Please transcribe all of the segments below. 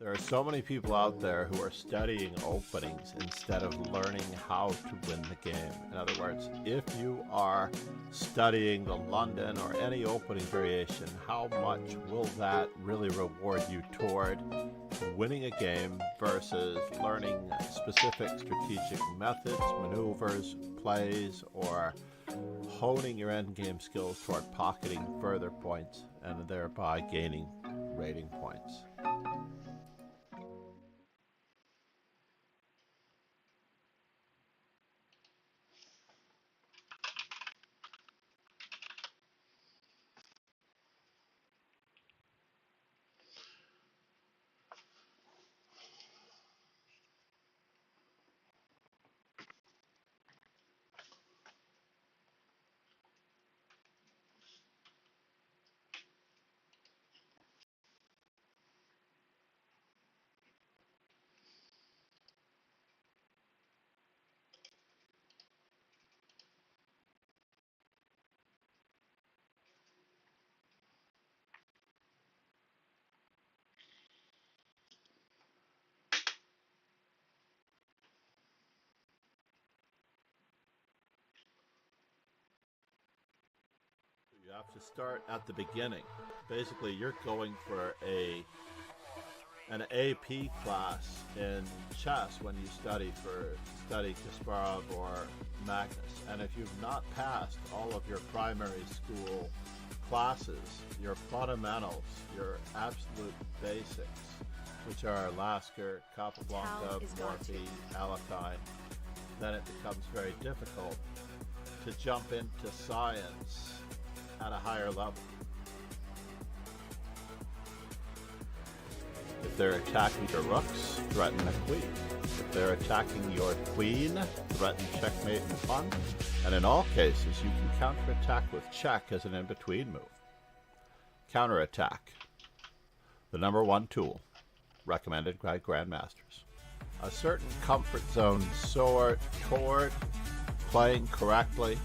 There are so many people out there who are studying openings instead of learning how to win the game. In other words, if you are studying the London or any opening variation, how much will that really reward you toward winning a game versus learning specific strategic methods, maneuvers, plays, or honing your endgame skills toward pocketing further points and thereby gaining rating points? You have to start at the beginning. Basically, you're going for an AP class in chess when you study Kasparov or Magnus. And if you've not passed all of your primary school classes, your fundamentals, your absolute basics, which are Lasker, Capablanca, Morphy, Alekhine, then it becomes very difficult to jump into science at a higher level. If they're attacking your rooks, threaten a queen. If they're attacking your queen, threaten checkmate and pawn. And in all cases, you can counterattack with check as an in-between move. Counterattack, the number one tool, recommended by grandmasters. A certain comfort zone soar toward playing correctly,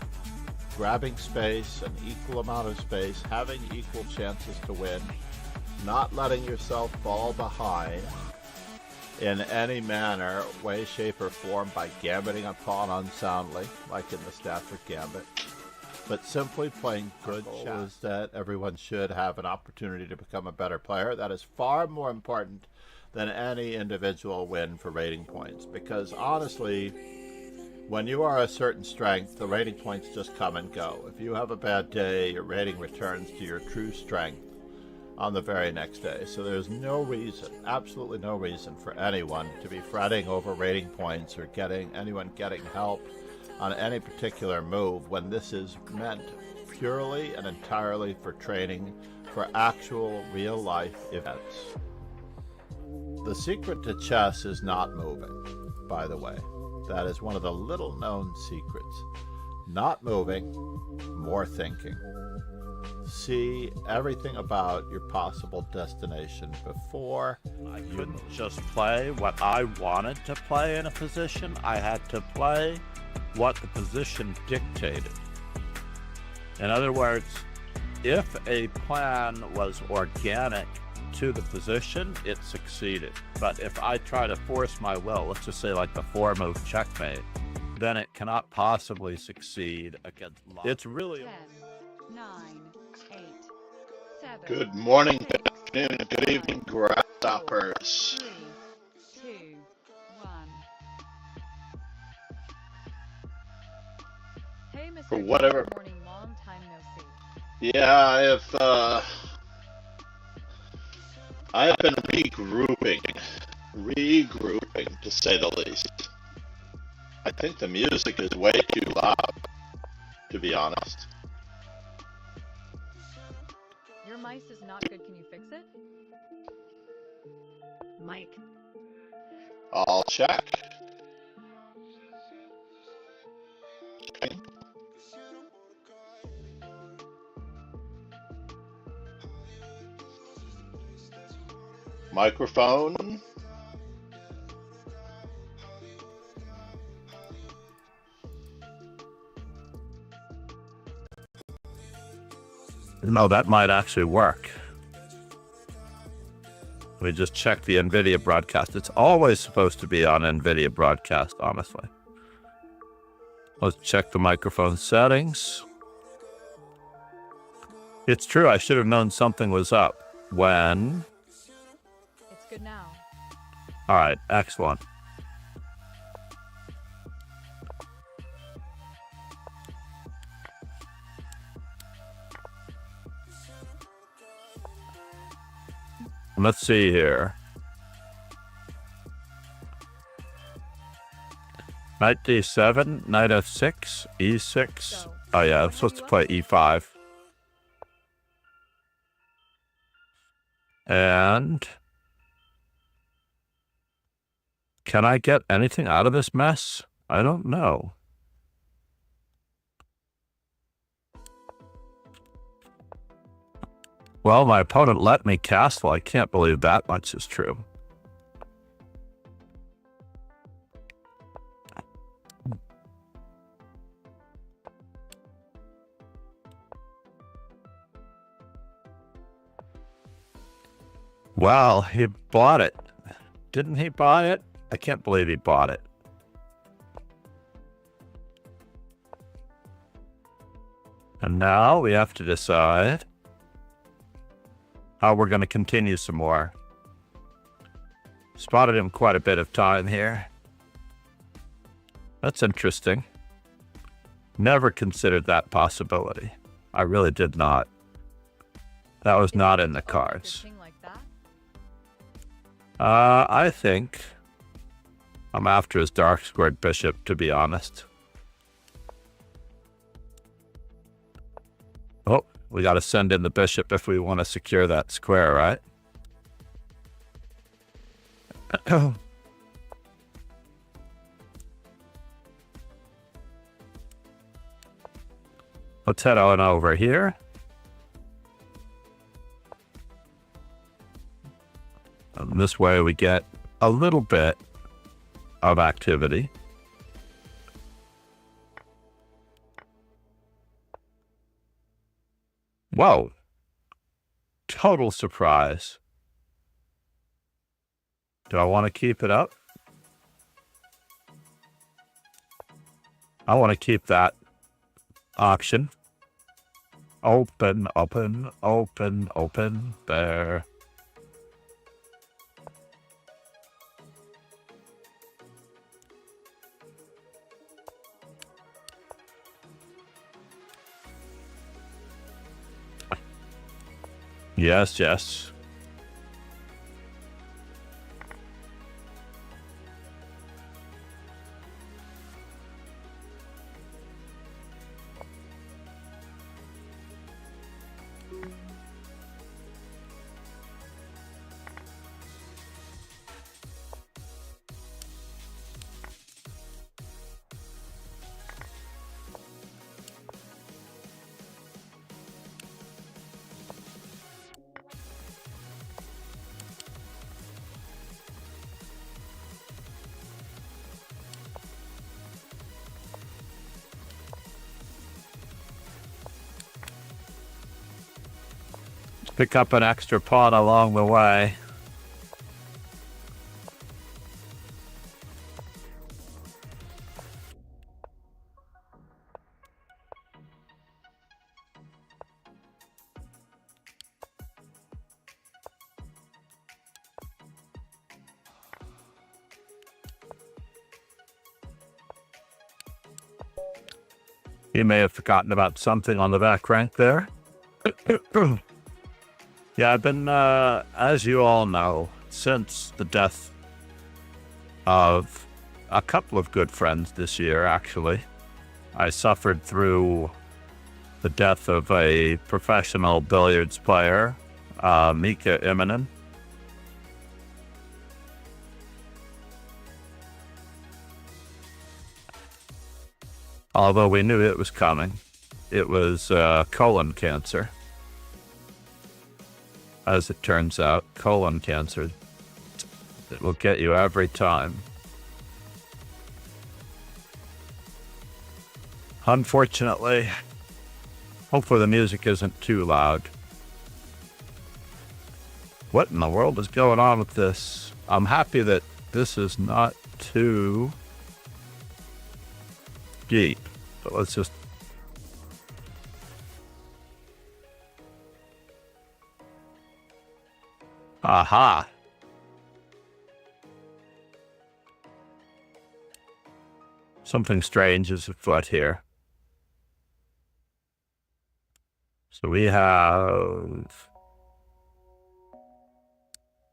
grabbing space, an equal amount of space, having equal chances to win, not letting yourself fall behind in any manner, way, shape, or form by gambiting a pawn unsoundly, like in the Stafford Gambit, but simply playing good chess. That everyone should have an opportunity to become a better player. That is far more important than any individual win for rating points, because honestly, when you are a certain strength, the rating points just come and go. If you have a bad day, your rating returns to your true strength on the very next day. So there's no reason, absolutely no reason for anyone to be fretting over rating points or anyone getting help on any particular move when this is meant purely and entirely for training for actual real-life events. The secret to chess is not moving, by the way. That is one of the little-known secrets. Not moving, more thinking. See everything about your possible destination before. I couldn't just play what I wanted to play in a position. I had to play what the position dictated. In other words, if a plan was organic to the position, it succeeded. But if I try to force my will, let's just say like the 4-move checkmate, then it cannot possibly succeed against luck. It's really 10, 9, 8, 7. Good morning, 6, good afternoon, and good evening, grasshoppers. 3, 2, 1. Hey, Mr. For whatever. Good morning, long time no see. Yeah, I have been regrouping, to say the least. I think the music is way too loud, to be honest. Your mice is not good. Can you fix it? Mike. I'll check. Microphone. No, that might actually work. We just check the NVIDIA broadcast. It's always supposed to be on NVIDIA broadcast, honestly. Let's check the microphone settings. It's true, I should have known something was up when... It's good now. All right, excellent. Let's see here. Knight d7, knight f6, e6. Oh yeah, I'm supposed to play e5. And... can I get anything out of this mess? I don't know. Well, my opponent let me castle. I can't believe that much is true. Well, he bought it. Didn't he buy it? I can't believe he bought it. And now we have to decide how we're going to continue some more. Spotted him quite a bit of time here. That's interesting. Never considered that possibility. I really did not. That was not in the cards. I think I'm after his dark squared bishop, to be honest. Oh, we got to send in the bishop if we want to secure that square, right? Let's head on over here. And this way we get a little bit of activity. Whoa. Total surprise. Do I want to keep it up? I want to keep that auction. Open, open, open, open. There. Yes, yes. Pick up an extra pawn along the way. He may have forgotten about something on the back rank there. Yeah, I've been, as you all know, since the death of a couple of good friends this year, actually. I suffered through the death of a professional billiards player, Mika Immonen. Although we knew it was coming. It was colon cancer. As it turns out, colon cancer, it will get you every time. Unfortunately, hopefully the music isn't too loud. What in the world is going on with this? I'm happy that this is not too deep. But let's just... Aha! Something strange is afoot here. So we have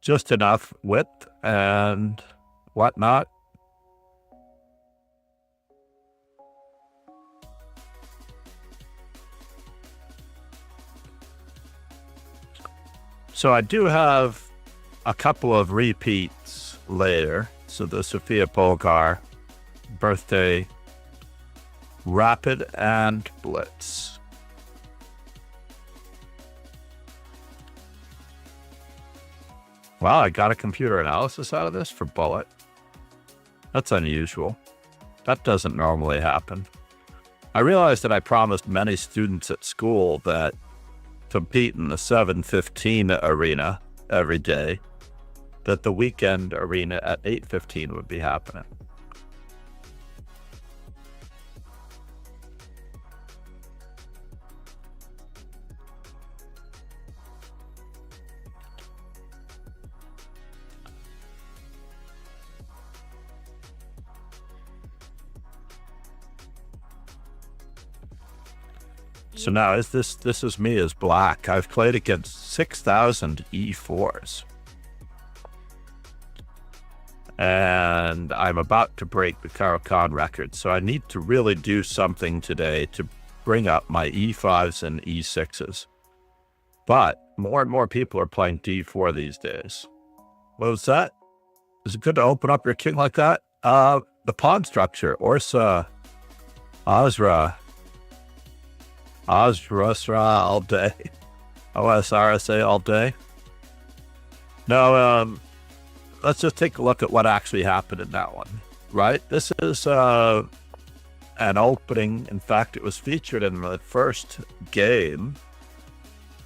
just enough width and whatnot. So I do have a couple of repeats later. So the Sofia Polgar birthday rapid and blitz. Wow, I got a computer analysis out of this for bullet. That's unusual. That doesn't normally happen. I realized that I promised many students at school that compete in the 7:15 arena every day, that the weekend arena at 8:15 would be happening. So now is this is me as black. I've played against 6,000 E4s. And I'm about to break the Caracan record. So I need to really do something today to bring up my E5s and E6s. But more and more people are playing D4 these days. What was that? Is it good to open up your king like that? The pawn structure. Orsa. Azra. Osrasra all day. OSRSA all day. No, let's just take a look at what actually happened in that one, right? This is an opening. In fact, it was featured in the first game.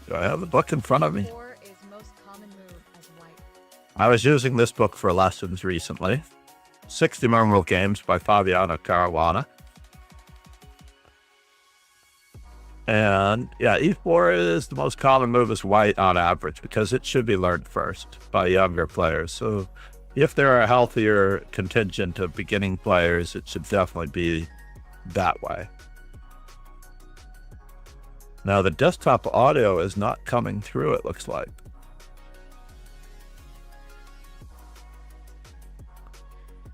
Do I have the book in front of me? Four is most common move as white. I was using this book for lessons recently. 60 Memorable Games by Fabiano Caruana. And yeah, E4 is the most common move as white on average because it should be learned first by younger players. So if there are a healthier contingent of beginning players, it should definitely be that way. Now the desktop audio is not coming through, it looks like.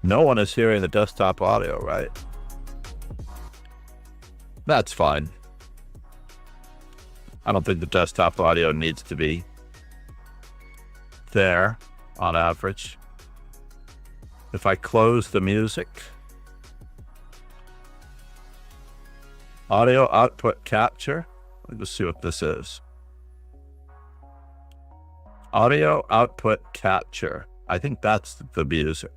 No one is hearing the desktop audio, right? That's fine. I don't think the desktop audio needs to be there on average. If I close the music, audio output capture, let's see what this is. Audio output capture. I think that's the music.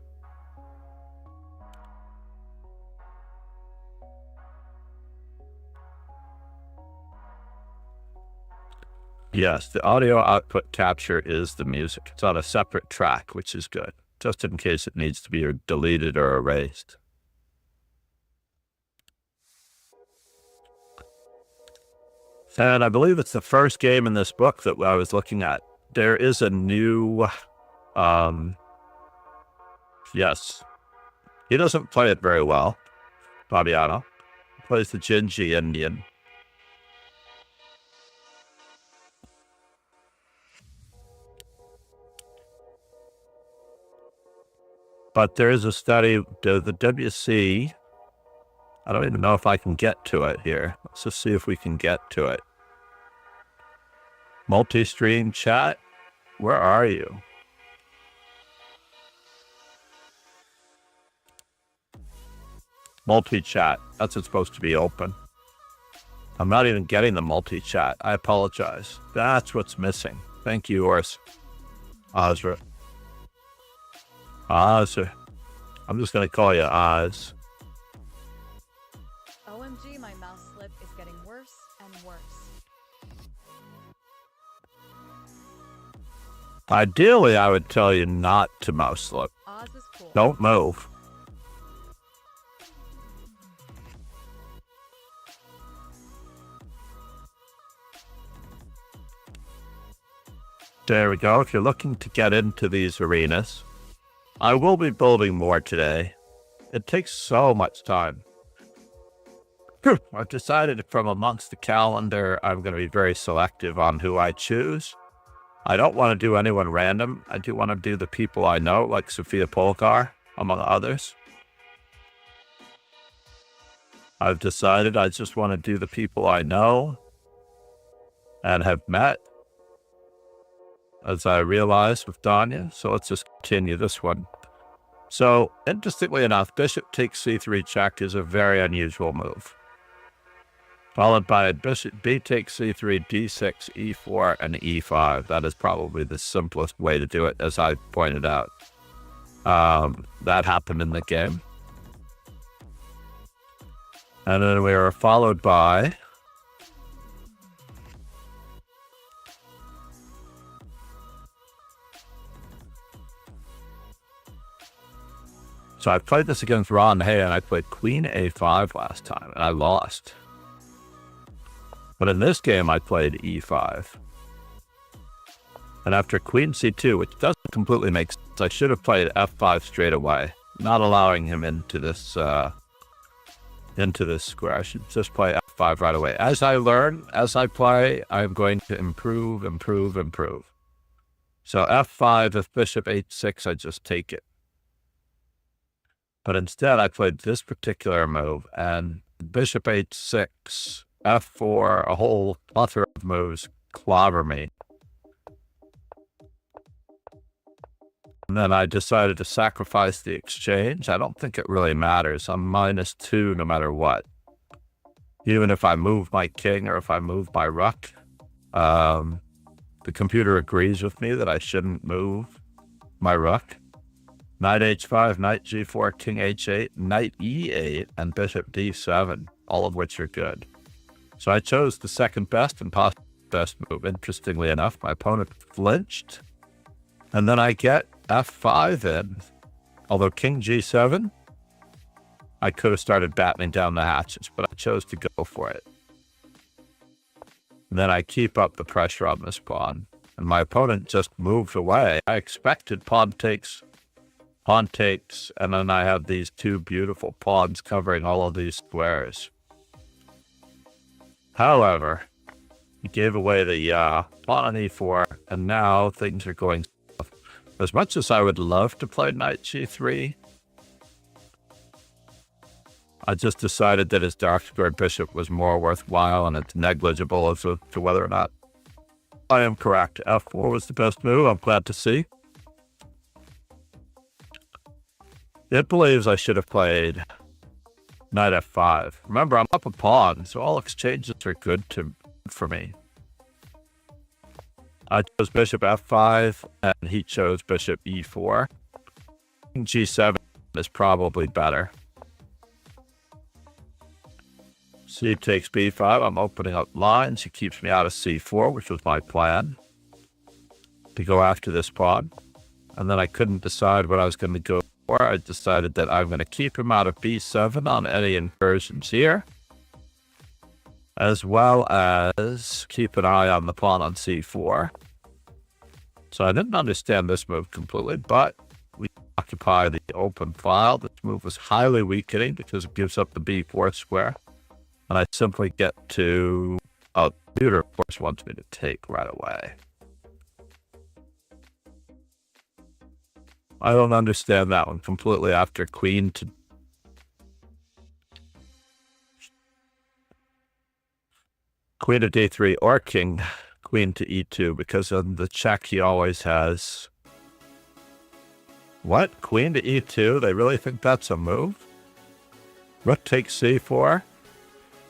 Yes, the audio output capture is the music. It's on a separate track, which is good, just in case it needs to be deleted or erased. And I believe it's the first game in this book that I was looking at. There is a new, yes, he doesn't play it very well, Fabiano. He plays the Gingy Indian. But there is a study, the WC, I don't even know if I can get to it here. Let's just see if we can get to it. Multi-stream chat, where are you? Multi-chat, that's what's supposed to be open. I'm not even getting the multi-chat. I apologize. That's what's missing. Thank you, Ors. Azra. Oz. I'm just going to call you Oz. OMG, my mouse slip is getting worse and worse. Ideally, I would tell you not to mouse slip. Oz is cool. Don't move. There we go. If you're looking to get into these arenas, I will be building more today. It takes so much time. I've decided from amongst the calendar, I'm going to be very selective on who I choose. I don't want to do anyone random. I do want to do the people I know, like Sofia Polgar, among others. I've decided I just want to do the people I know and have met, as I realized with Danya. So let's just continue this one. So, interestingly enough, bishop takes c3 check is a very unusual move. Followed by bishop b takes c3, d6, e4, and e5. That is probably the simplest way to do it, as I pointed out. That happened in the game. And then we were followed by so I played this against Ron Hay, and I played queen a5 last time, and I lost. But in this game, I played e5. And after queen c2, which doesn't completely make sense, I should have played f5 straight away, not allowing him into this square. I should just play f5 right away. As I learn, as I play, I'm going to improve. So f5, if bishop h6, I just take it. But instead, I played this particular move, and bishop h6, f4, a whole plethora of moves clobber me. And then I decided to sacrifice the exchange. I don't think it really matters. I'm -2 no matter what. Even if I move my king or if I move my rook, the computer agrees with me that I shouldn't move my rook. Knight h5, knight g4, king h8, knight e8, and bishop d7, all of which are good. So I chose the second best and possibly best move. Interestingly enough, my opponent flinched, and then I get f5 in. Although king g7, I could have started battening down the hatches, but I chose to go for it. And then I keep up the pressure on this pawn, and my opponent just moved away. I expected pawn takes, and then I have these two beautiful pawns covering all of these squares. However, he gave away the pawn on e4, and now things are going south. As much as I would love to play knight g3, I just decided that his dark squared bishop was more worthwhile, and it's negligible as to whether or not I am correct. f4 was the best move, I'm glad to see. It believes I should have played knight f5. Remember, I'm up a pawn, so all exchanges are good for me. I chose bishop f5, and he chose bishop e4. King g7 is probably better. C takes b5. I'm opening up lines. He keeps me out of c4, which was my plan, to go after this pawn. And then I couldn't decide what I was going to go for. I decided that I'm going to keep him out of b7 on any incursions here, as well as keep an eye on the pawn on c4. So I didn't understand this move completely, but we occupy the open file. This move was highly weakening because it gives up the b4 square. And I simply get to... Oh, the computer, of course, wants me to take right away. I don't understand that one completely after queen to... Queen to d3 or queen to e2, because on the check he always has... What? Queen to e2? They really think that's a move? Rook takes c4?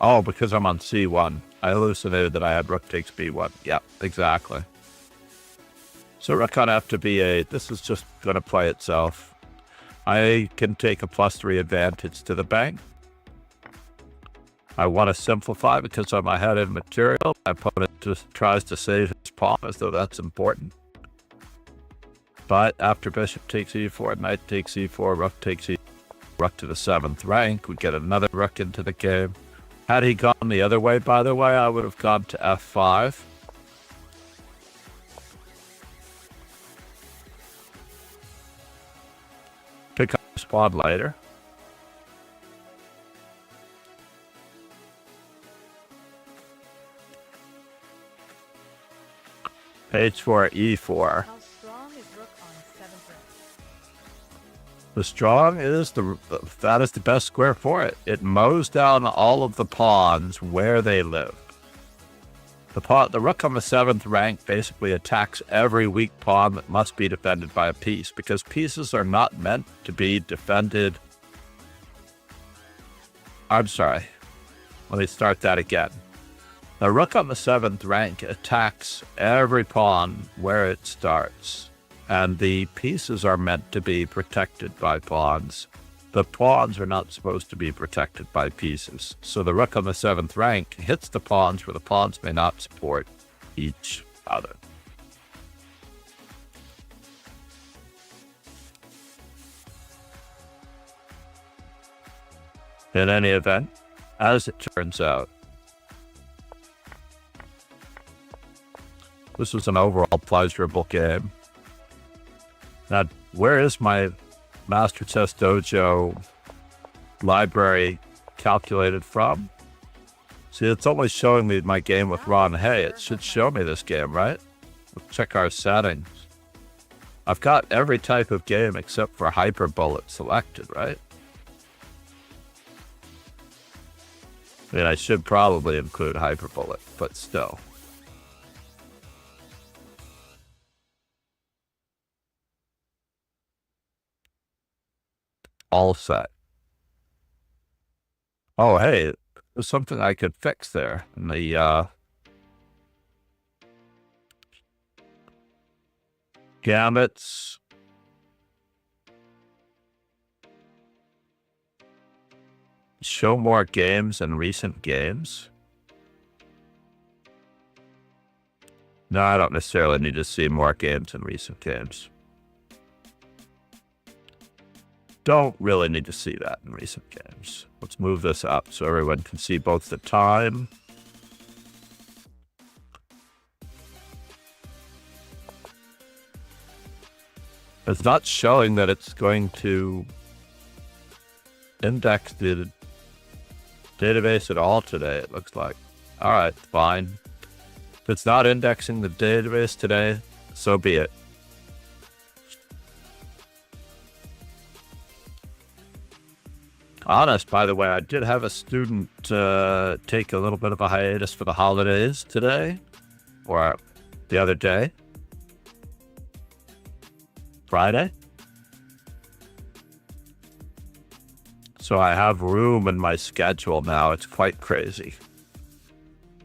Oh, because I'm on c1. I hallucinated that I had rook takes b1. Yep, exactly. So rook on f to b8. This is just going to play itself. I can take a +3 advantage to the bank. I want to simplify because I'm ahead in material. My opponent just tries to save his pawn as though that's important. But after bishop takes e4, knight takes e4, rook takes e4, rook to the 7th rank, we get another rook into the game. Had he gone the other way, by the way, I would have gone to f5. Pick up the pawn later. Page 4, e4. How strong is rook on 7th rank? The strong is that is the best square for it. It mows down all of the pawns where they live. The rook on the 7th rank basically attacks every weak pawn that must be defended by a piece, because pieces are not meant to be defended. I'm sorry. Let me start that again. The rook on the 7th rank attacks every pawn where it starts, and the pieces are meant to be protected by pawns. The pawns are not supposed to be protected by pieces, so the rook on the 7th rank hits the pawns where the pawns may not support each other. In any event, as it turns out, this was an overall pleasurable game. Now, where is my Master Chess Dojo library calculated from? See, it's only showing me my game with Ron Hay. It should show me this game, right? Let's check our settings. I've got every type of game except for Hyper Bullet selected, right? I mean, I should probably include Hyper Bullet, but still. All set. Oh, hey, there's something I could fix there in the gamuts. Show more games and recent games. No, I don't necessarily need to see more games and recent games. Don't really need to see that in recent games. Let's move this up so everyone can see both the time. It's not showing that it's going to index the database at all today, it looks like. All right, fine. If it's not indexing the database today, so be it. Honest, by the way, I did have a student take a little bit of a hiatus for the holidays today, or the other day, Friday. So I have room in my schedule now. It's quite crazy.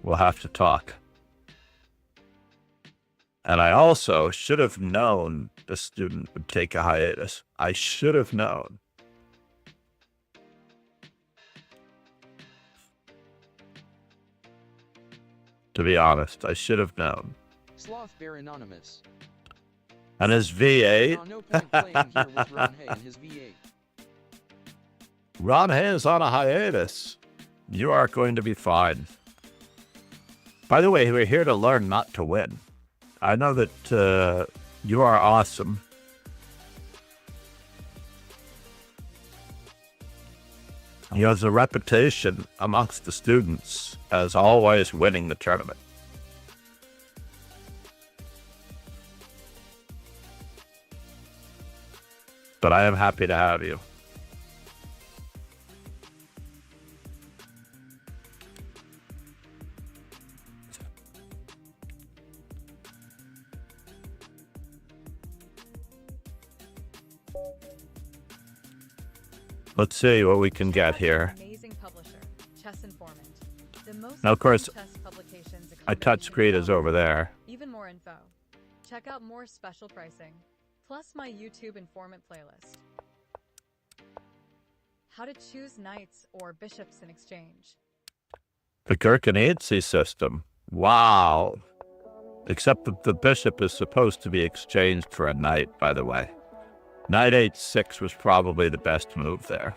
We'll have to talk. And I also should have known the student would take a hiatus. I should have known. To be honest, I should have known. Sloth Bear Anonymous. And his V8. No point playing here with Ron Hay and his V8. Ron Hay is on a hiatus. You are going to be fine. By the way, we're here to learn, not to win. I know that you are awesome. He has a reputation amongst the students as always winning the tournament. But I am happy to have you. Let's see what we can get here. Amazing publisher, Chess Informant. The most Now, of course, chess publications my touchscreen is over there. Even more info. Check out more special pricing, plus my YouTube informant playlist. How to choose knights or bishops in exchange. The Gherkinese system. Wow. Except that the bishop is supposed to be exchanged for a knight, by the way. Knight h6 was probably the best move there.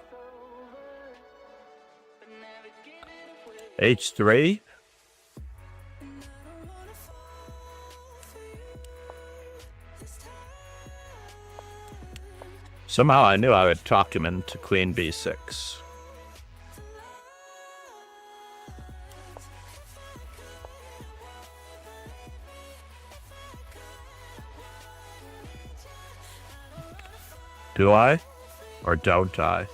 h3. Somehow I knew I would talk him into queen b6. Do I? Or don't I?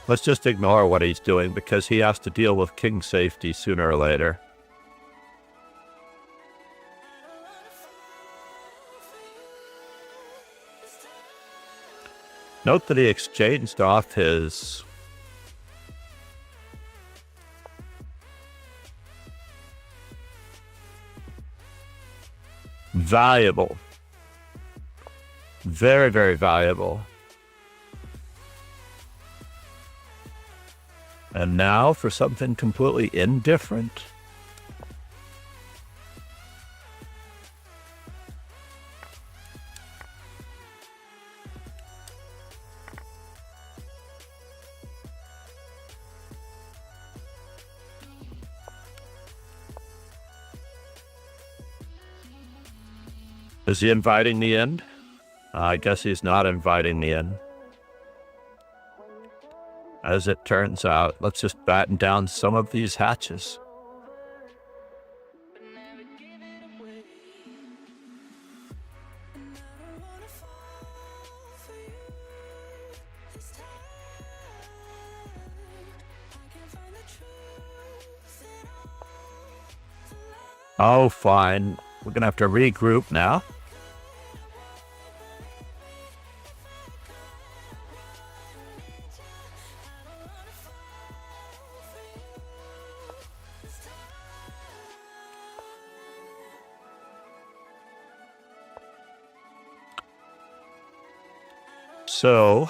Let's just ignore what he's doing because he has to deal with king safety sooner or later. Note that he exchanged off his valuable, very, very valuable. And now for something completely indifferent. Is he inviting the end? I guess he's not inviting the end. As it turns out, let's just batten down some of these hatches. Oh, fine. We're gonna have to regroup now. So,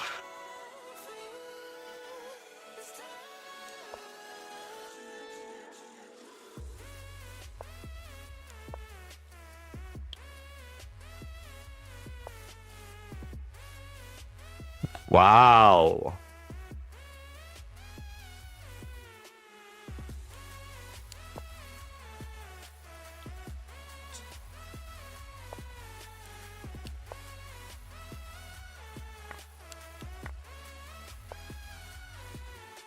wow.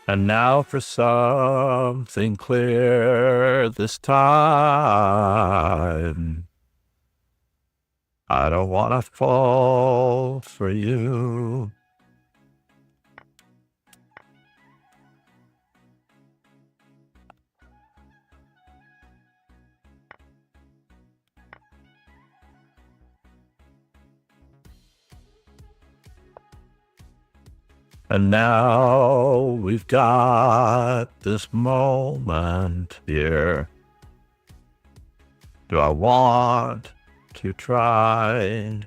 And now for something clear this time. I don't want to fall for you. And now we've got this moment here. Do I want to try?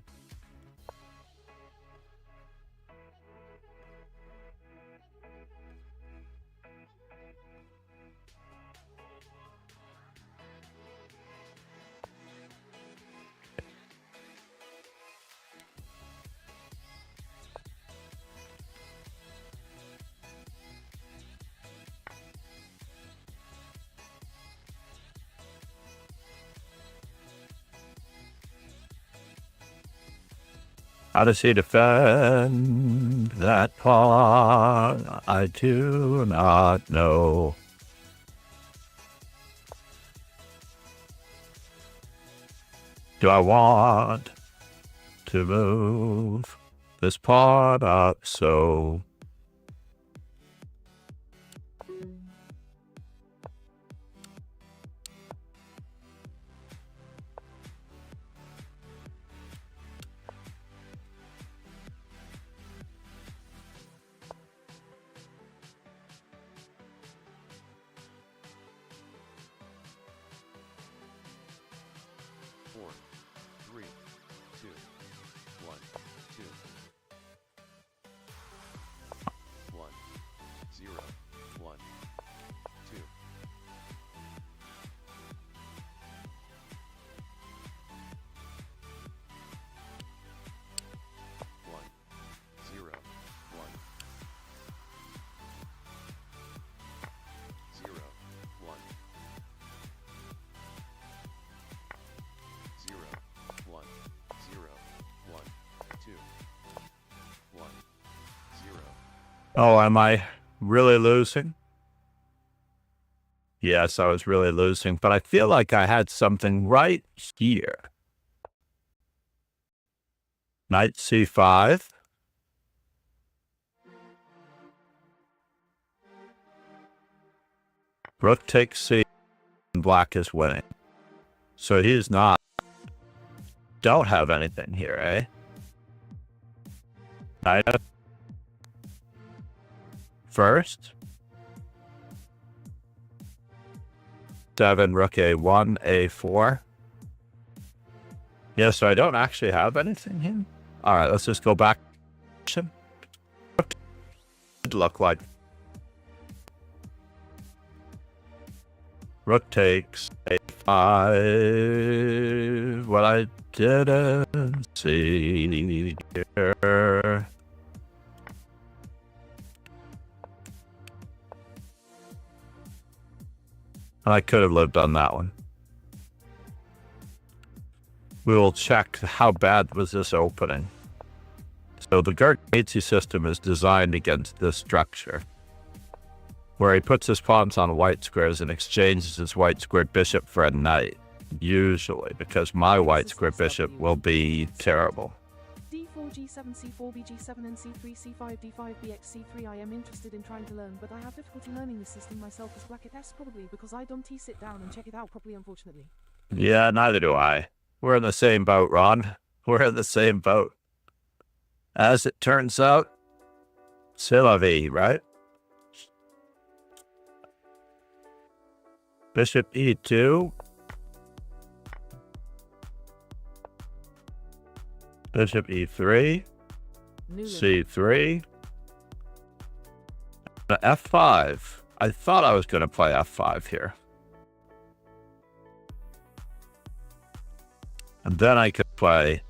How does he defend that pawn? I do not know. Do I want to move this pawn up so? Four, three, two, one, two. Oh, am I really losing? Yes, I was really losing, but I feel like I had something right here. Knight c5. Rook takes c, and black is winning. So he's not. Don't have anything here, eh? Knight first. 7, rook a1, a4. Yeah, so I don't actually have anything here. All right, let's just go back. It look like rook takes a5. What I didn't see here. I could have lived on that one. We will check how bad was this opening. So the Gargazi system is designed against this structure, where he puts his pawns on white squares and exchanges his white squared bishop for a knight, usually, because my white squared bishop will be terrible. d4, g7, c4, bg7, and c3, c5, d5, bx, c3. I am interested in trying to learn, but I have difficulty learning this system myself as black s probably because I don't sit down and check it out properly, unfortunately. Yeah, neither do I. We're in the same boat, Ron. We're in the same boat. As it turns out, c'est la vie, right? Bishop e2. Bishop e3. c3. f5. I thought I was going to play f5 here. And then I could play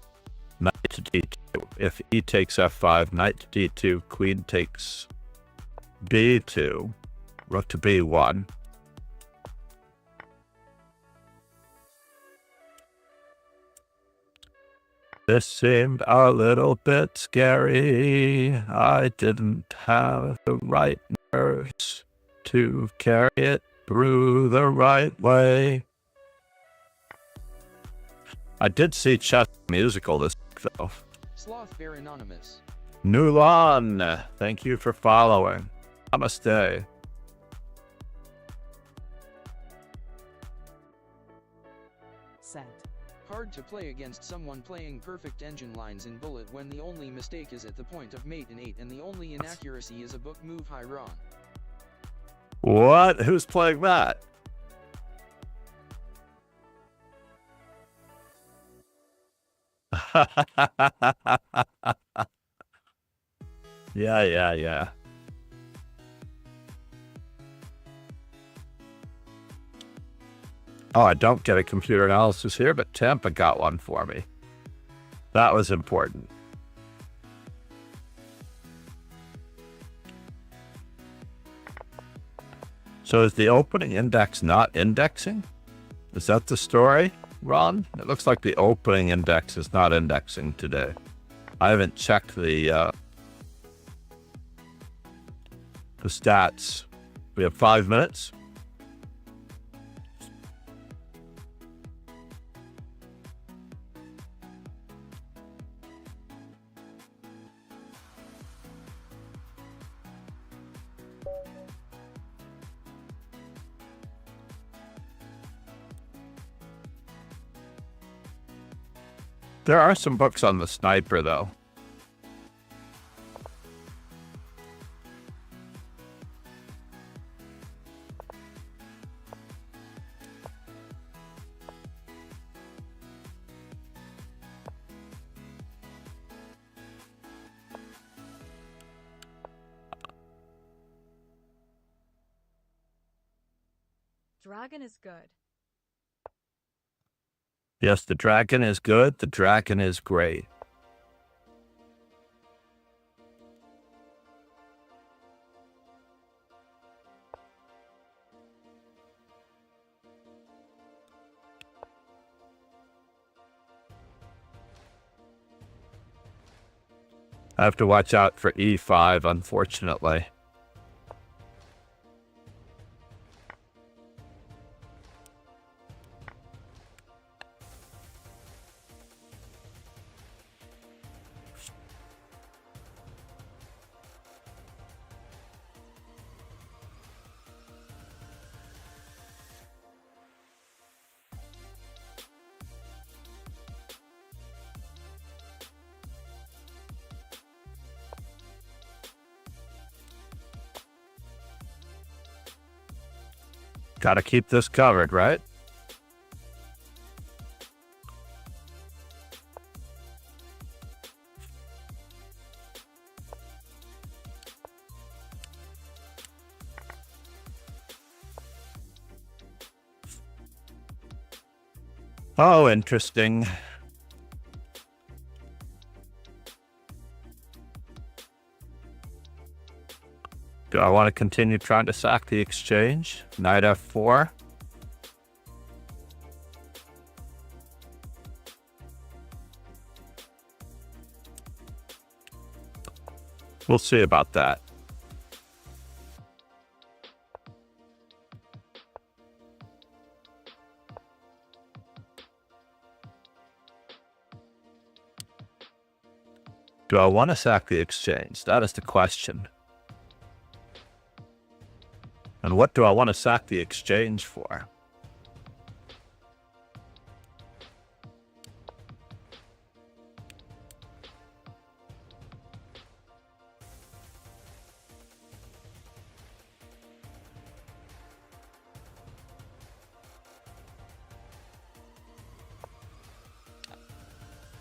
knight to d2. If e takes f5, knight to d2, queen takes b2, rook to b1. This seemed a little bit scary. I didn't have the right nerves to carry it through the right way. I did see Chess Musical this week, though. Sloth Bear Anonymous. Nulan, thank you for following. Namaste. Sad. Hard to play against someone playing perfect engine lines in bullet when the only mistake is at the point of mate in 8 and the only inaccuracy is a book move high Ron. What? Who's playing that? Yeah. Oh, I don't get a computer analysis here, but Tampa got one for me. That was important. So is the opening index not indexing? Is that the story, Ron? It looks like the opening index is not indexing today. I haven't checked the stats. We have 5 minutes. There are some books on the sniper, though. Dragon is good. Yes, the dragon is good. The dragon is great. I have to watch out for e5, unfortunately. Gotta keep this covered, right? Oh, interesting. Do I want to continue trying to sack the exchange? Knight f4. We'll see about that. Do I want to sack the exchange? That is the question. And what do I want to sack the exchange for?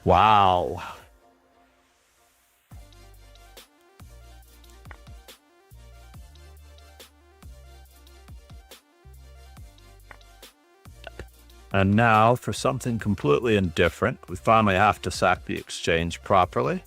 Wow. And now, for something completely indifferent, we finally have to sack the exchange properly.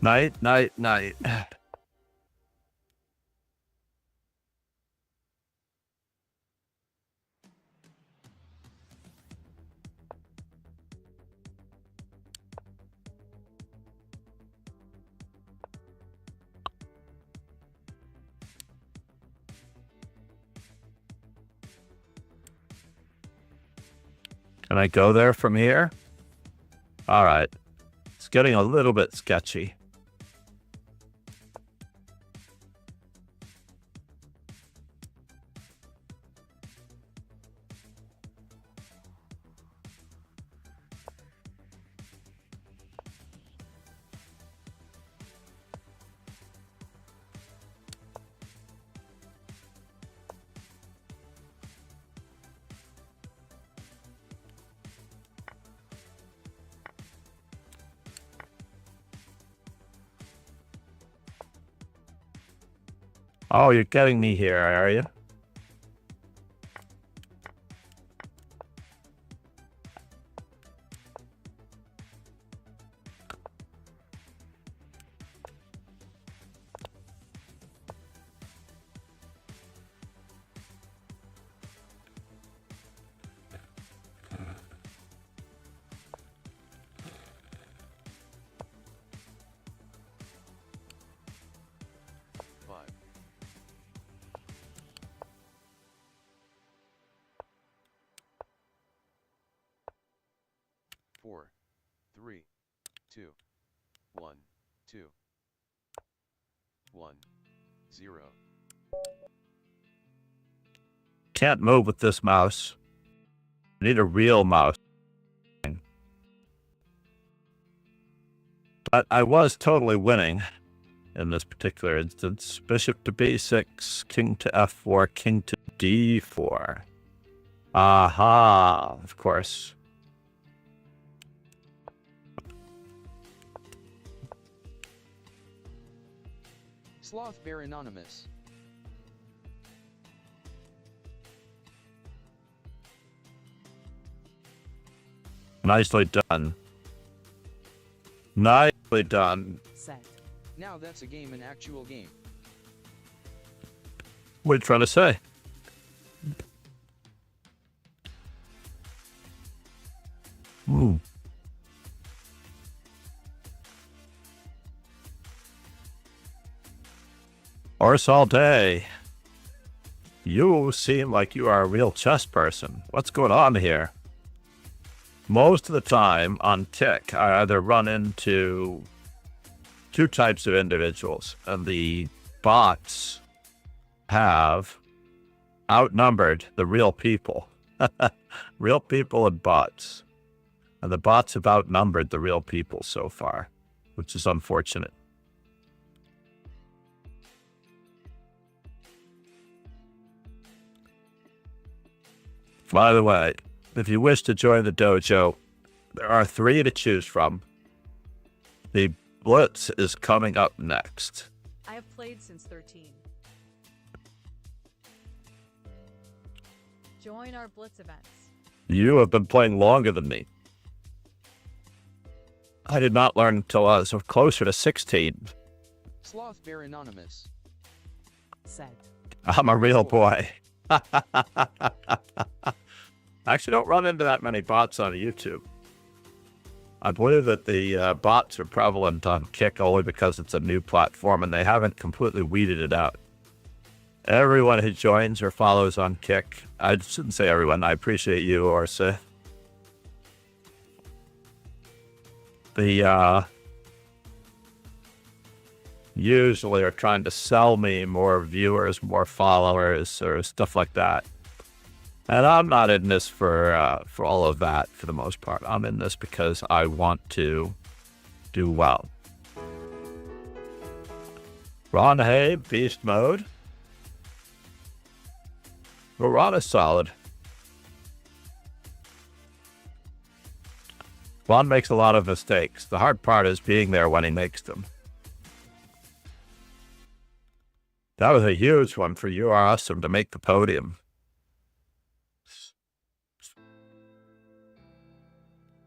Knight, knight, knight. Can I go there from here? All right. It's getting a little bit sketchy. Oh, you're getting me here, are you? Five. 4, 3, 2, 1, 2, 1, 0. Can't move with this mouse. I need a real mouse. But I was totally winning. in this particular instance. Bishop to b6, king to f4, king to d4. Aha, of course. Sloth Bear Anonymous. Nicely done. Nicely done. Set. Now that's a game, an actual game. What are you trying to say? Ooh. Horse all day. You seem like you are a real chess person. What's going on here? Most of the time on Tick, I either run into two types of individuals, and the bots have outnumbered the real people. Real people and bots. And the bots have outnumbered the real people so far, which is unfortunate. By the way, if you wish to join the dojo, there are 3 to choose from. The Blitz is coming up next. I have played since 13. Join our Blitz events. You have been playing longer than me. I did not learn until I was closer to 16. Sloth Bear Anonymous. Set. I'm a real boy. I actually don't run into that many bots on YouTube. I believe that the bots are prevalent on Kick only because it's a new platform and they haven't completely weeded it out. Everyone who joins or follows on Kick, I shouldn't say everyone, I appreciate you, Orsa. The usually are trying to sell me more viewers, more followers, or stuff like that. And I'm not in this for all of that for the most part. I'm in this because I want to do well. Ron Hay, beast mode. Well, Ron is solid. Ron makes a lot of mistakes. The hard part is being there when he makes them. That was a huge one for you. Are awesome to make the podium.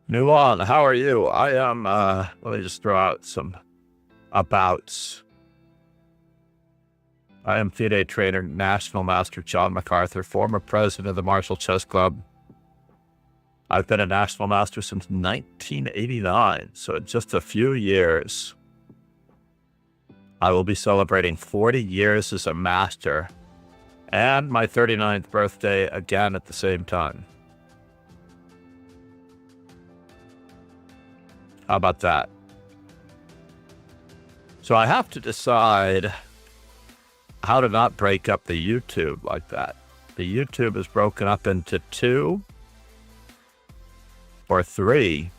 Nuan, how are you? I am, let me just throw out some abouts. I am FIDE trainer, National Master John MacArthur, former president of the Marshall Chess Club. I've been a National Master since 1989, so in just a few years, I will be celebrating 40 years as a master and my 39th birthday again at the same time. How about that? So I have to decide how to not break up the YouTube like that. The YouTube is broken up into 2 or 3.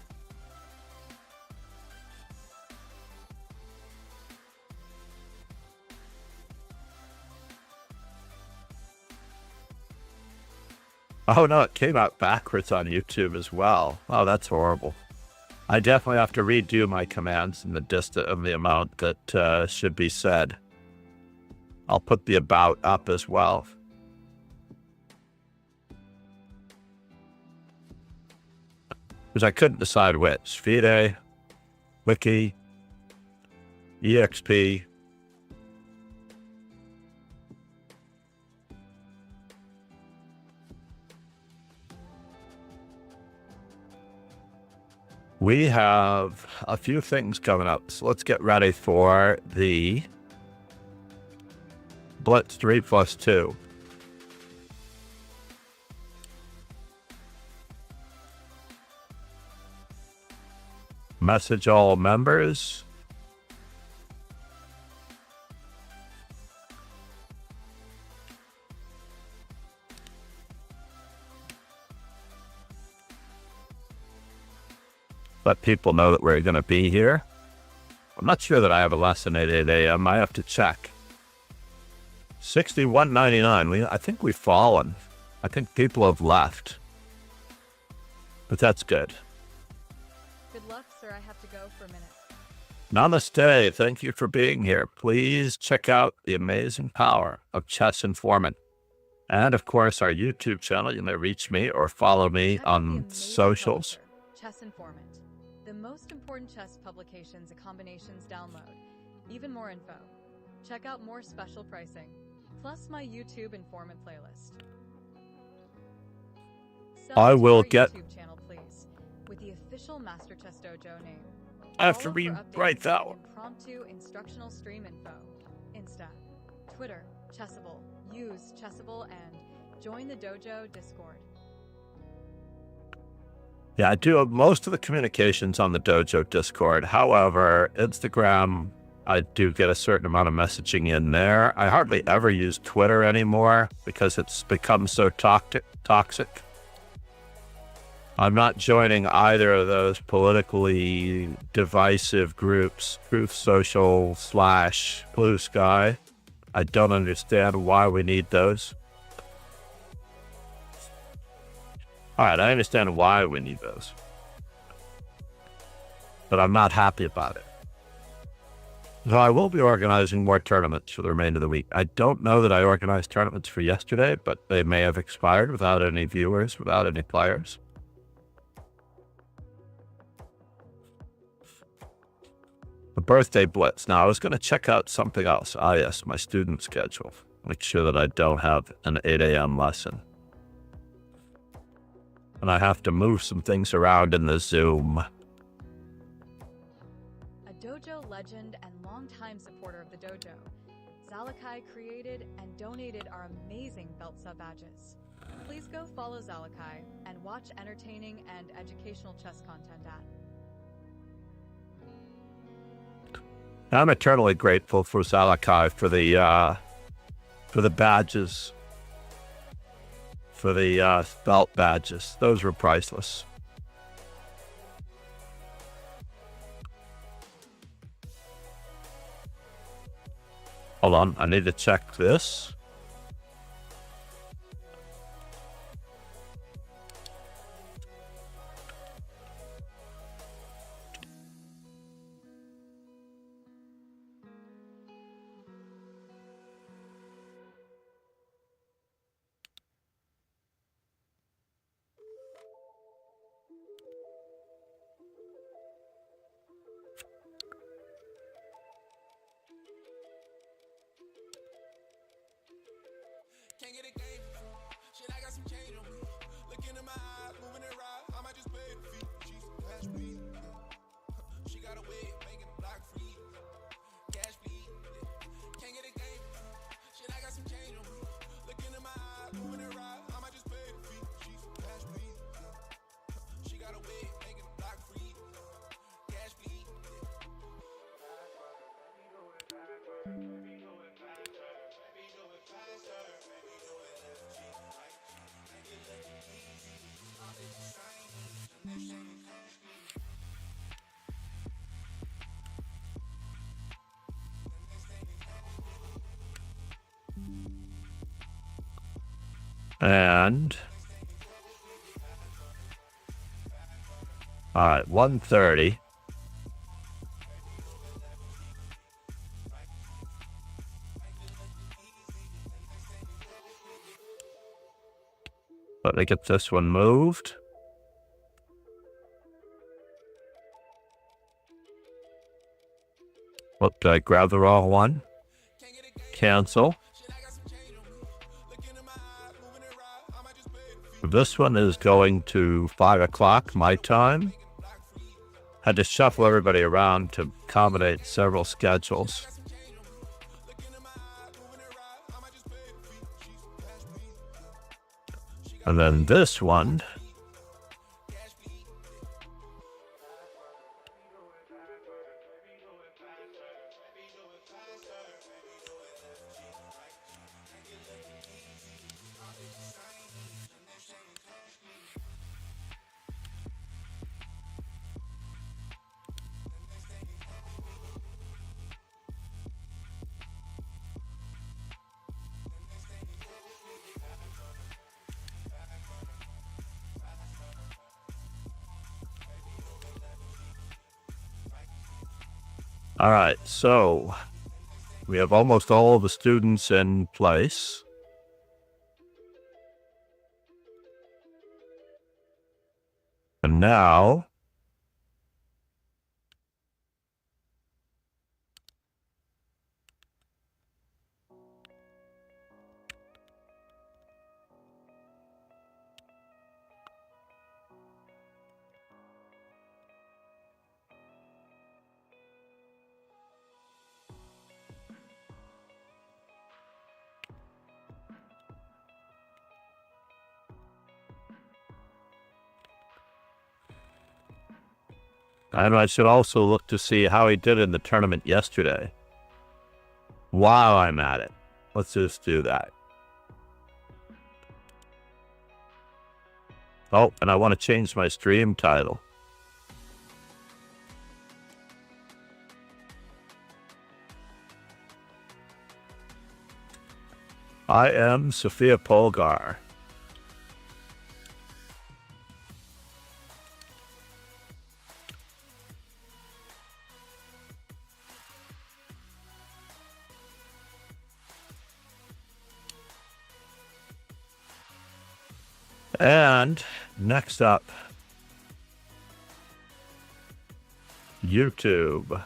Oh no, it came out backwards on YouTube as well. Oh, that's horrible. I definitely have to redo my commands in the distance of the amount that should be said. I'll put the about up as well. Because I couldn't decide which. FIDE, Wiki, EXP. We have a few things coming up, so let's get ready for the Blitz 3+2. Message all members. Let people know that we're going to be here. I'm not sure that I have a lesson at 8 a.m. I have to check. 61.99. I think we've fallen. I think people have left. But that's good. Good luck, sir. I have to go for a minute. Namaste. Thank you for being here. Please check out the amazing power of Chess Informant. And of course, our YouTube channel. You may reach me or follow me Check out the on amazing socials. publisher, Chess Informant. The most important chess publications and combinations download. Even more info. Check out more special pricing. Plus my YouTube Informant playlist. I Sub to will our get- YouTube channel, please, with the official Master Chess Dojo name. I have to Follow for rewrite updates that and one. Impromptu instructional stream info. Insta, Twitter, Chessable. Use Chessable and join the dojo Discord. Yeah, I do most of the communications on the dojo Discord. However, Instagram, I do get a certain amount of messaging in there. I hardly ever use Twitter anymore because it's become so toxic. I'm not joining either of those politically divisive groups, Truth Social / Blue Sky. I don't understand why we need those. All right, I understand why we need those. But I'm not happy about it. So I will be organizing more tournaments for the remainder of the week. I don't know that I organized tournaments for yesterday, but they may have expired without any viewers, without any players. The birthday blitz. Now, I was going to check out something else. Ah, yes, my student schedule. Make sure that I don't have an 8 a.m. lesson. And I have to move some things around in the Zoom. A dojo legend and longtime supporter of the dojo, Zalakai created and donated our amazing belt sub badges. Please go follow Zalakai and watch entertaining and educational chess content at. I'm eternally grateful for Zalakai for the badges, for the belt badges. Those were priceless. Hold on, I need to check this. Can't get a game. Shit, I got some change on me. Look into my eyes, moving it right. I might just pay the fee. She's cash bleed. She got a way of making a block free. Cash bleed. Can't get a game. Shit, I got some change on me. Look into my eyes, moving it right. I might just pay the fee. She's cash bleed. She got a way of making a block free. Cash bleed. And all right, 1:30. Let me get this one moved. Whoop, did I grab the wrong one? Cancel. This one is going to 5 o'clock my time. Had to shuffle everybody around to accommodate several schedules. And then this one. All right, so we have almost all the students in place. And now and I should also look to see how he did in the tournament yesterday. While I'm at it, let's just do that. Oh, and I want to change my stream title. I am Sofia Polgar. And next up, YouTube.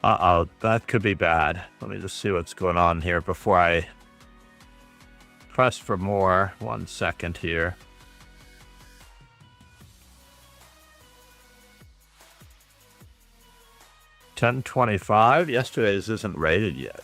Uh-oh, that could be bad. Let me just see what's going on here before I press for more. 1 second here. $10.25. Yesterday's isn't rated yet.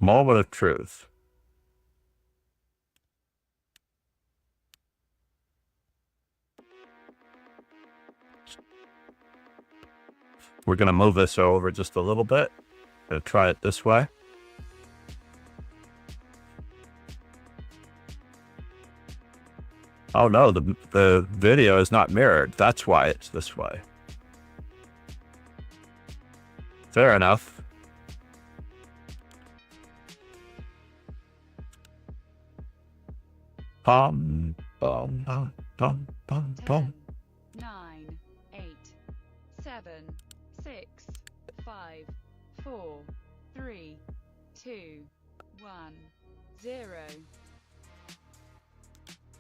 Moment of truth. We're going to move this over just a little bit. Gonna try it this way. Oh no, the video is not mirrored. That's why it's this way. Fair enough. Bum, bum, bum, bum, bum, bum. 9, 8, 7, 6, 5, 4, 3, 2, 1, 0.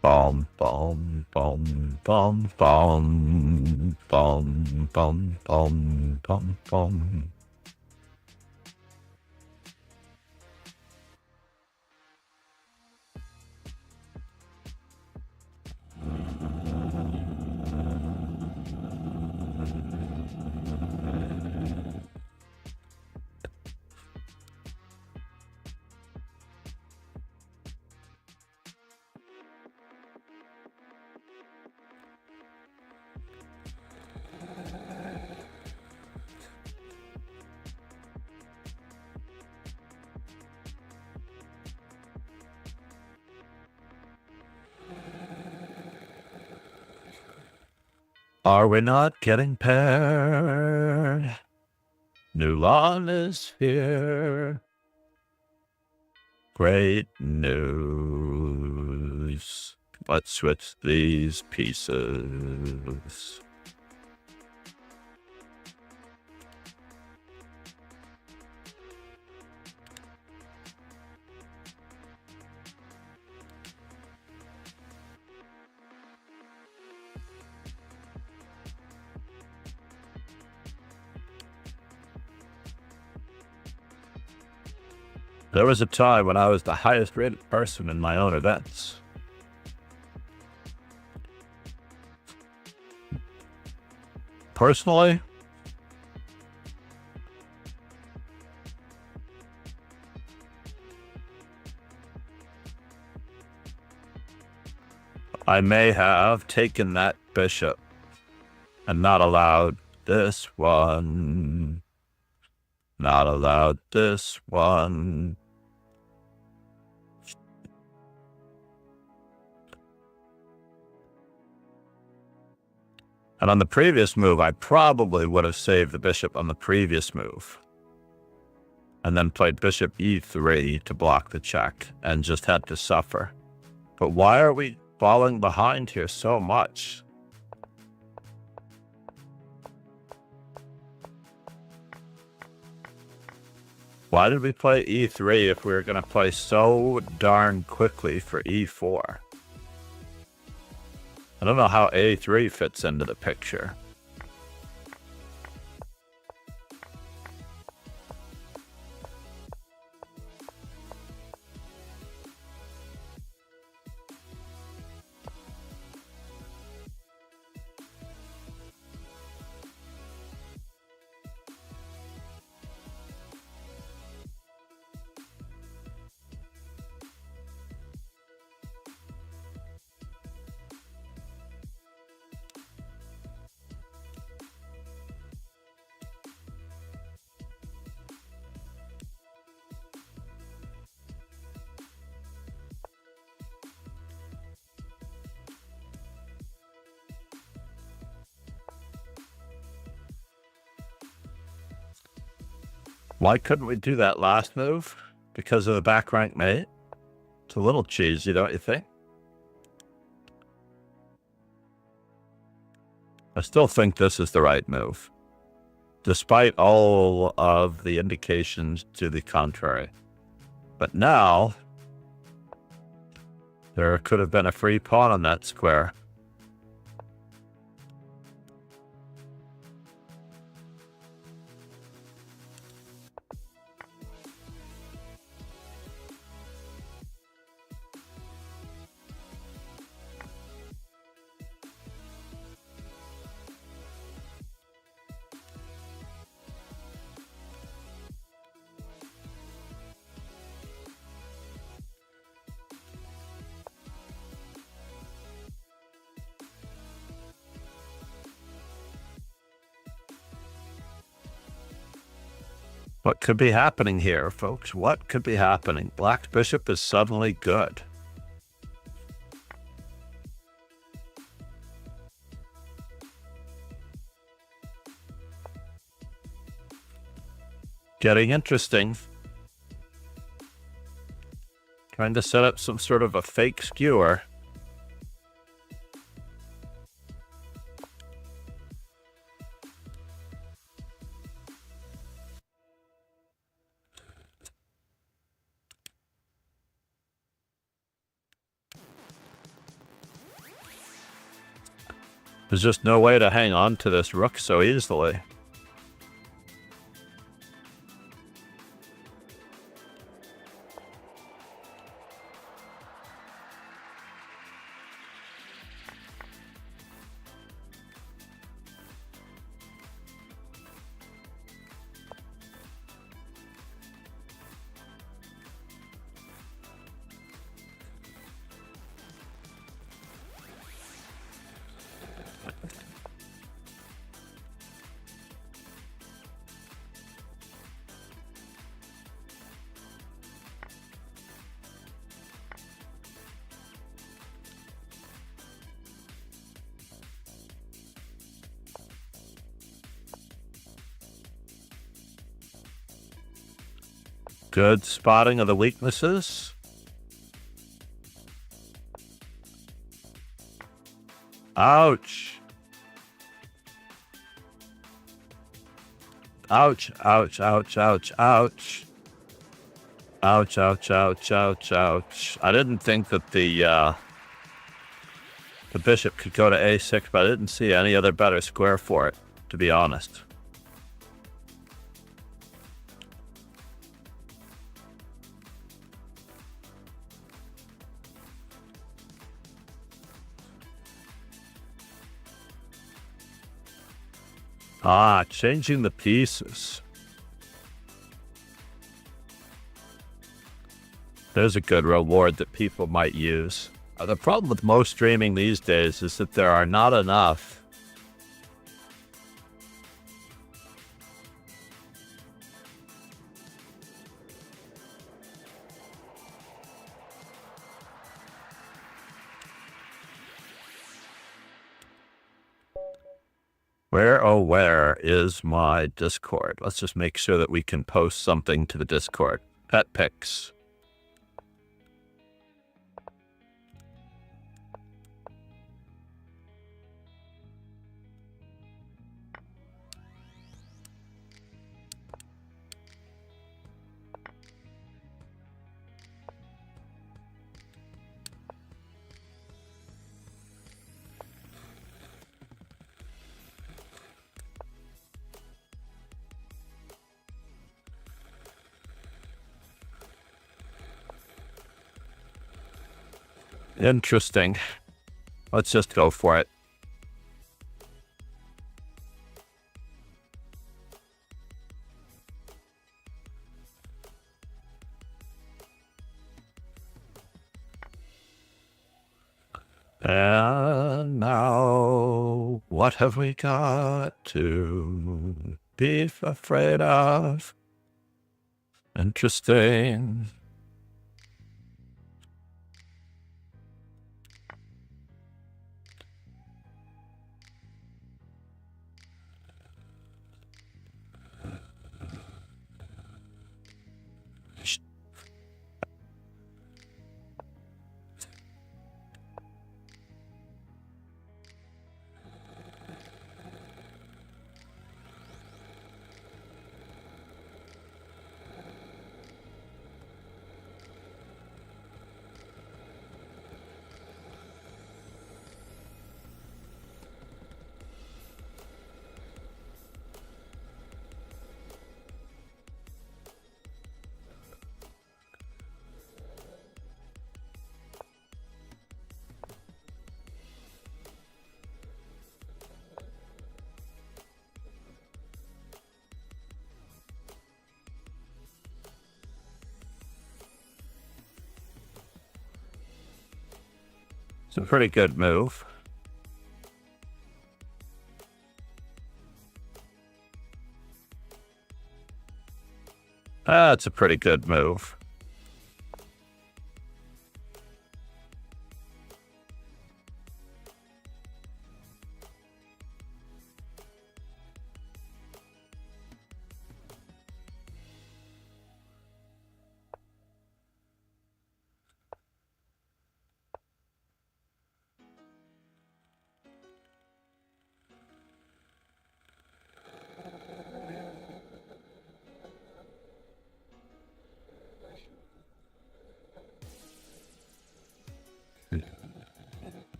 Bum, bum, bum, bum, bum, bum, bum, bum, bum, bum. Are we not getting paired? Mulan is here. Great news. Let's switch these pieces. There was a time when I was the highest rated person in my own events. Personally, I may have taken that bishop and not allowed this one. Not allowed this one. And on the previous move, I probably would have saved the bishop on the previous move. And then played bishop e3 to block the check and just had to suffer. But why are we falling behind here so much? Why did we play e3 if we were going to play so darn quickly for e4? I don't know how a3 fits into the picture. Why couldn't we do that last move? Because of the back rank mate? It's a little cheesy, don't you think? I still think this is the right move, despite all of the indications to the contrary. But now, there could have been a free pawn on that square. What could be happening here, folks? What could be happening? Black bishop is suddenly good. Getting interesting. Trying to set up some sort of a fake skewer. There's just no way to hang on to this rook so easily. Good spotting of the weaknesses. Ouch. Ouch, ouch, ouch, ouch, ouch. Ouch, ouch, ouch, ouch, ouch. I didn't think that the bishop could go to a6, but I didn't see any other better square for it, to be honest. Ah, changing the pieces. There's a good reward that people might use. The problem with most streaming these days is that there are not enough. Where, oh, where is my Discord? Let's just make sure that we can post something to the Discord. Pet pics. Interesting. Let's just go for it. And now, what have we got to be afraid of? Interesting. It's a pretty good move. That's a pretty good move.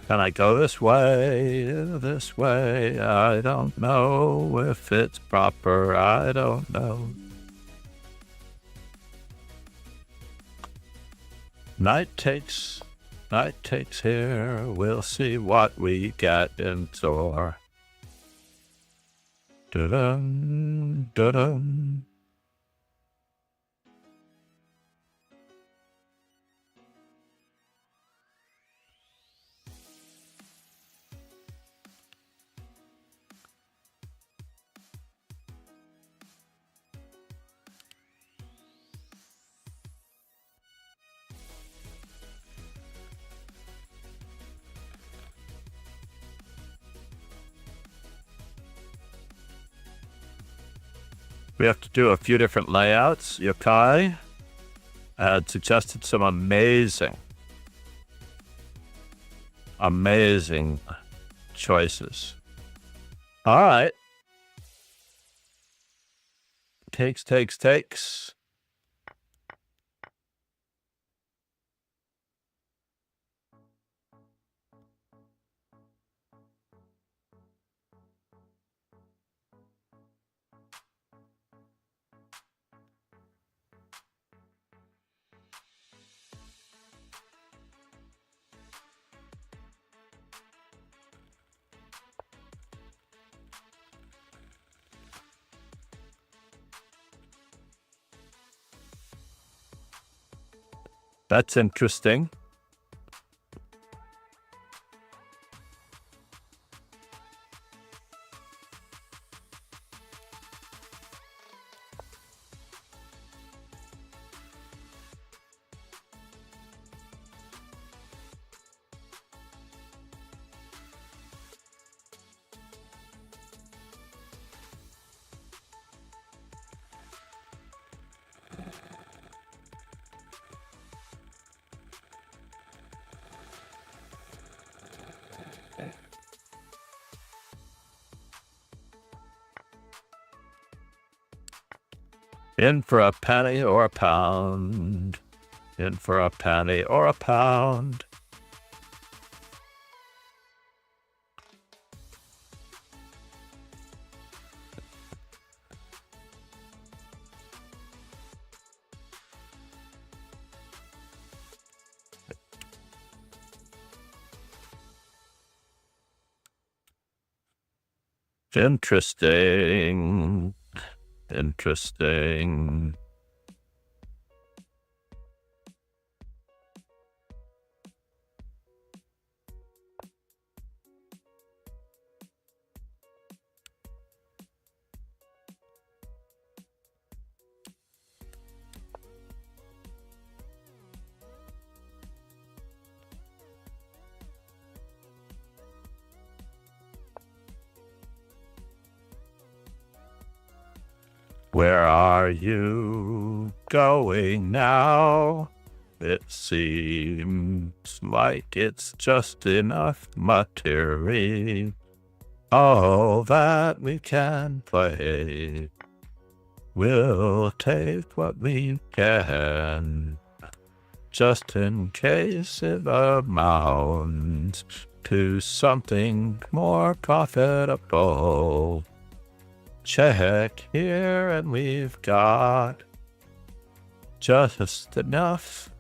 Can I go this way? This way? I don't know if it's proper. I don't know. Night takes here. We'll see what we get in store. Dun dun dun. We have to do a few different layouts. Yokai had suggested some amazing choices. All right. Takes. That's interesting. In for a penny or a pound. In for a penny or a pound. Interesting. Interesting. Where are you going now? It seems like it's just enough material. All that we can play. We'll take what we can, just in case it amounts to something more profitable. Check here and we've got just enough.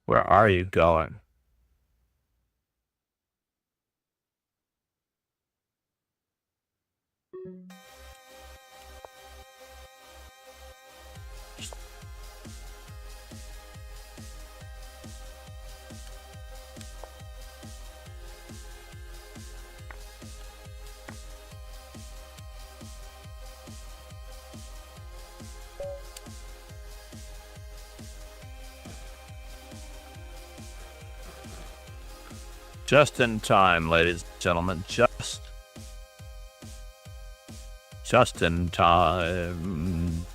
Where are you going? Just in time, ladies and gentlemen. Just in time.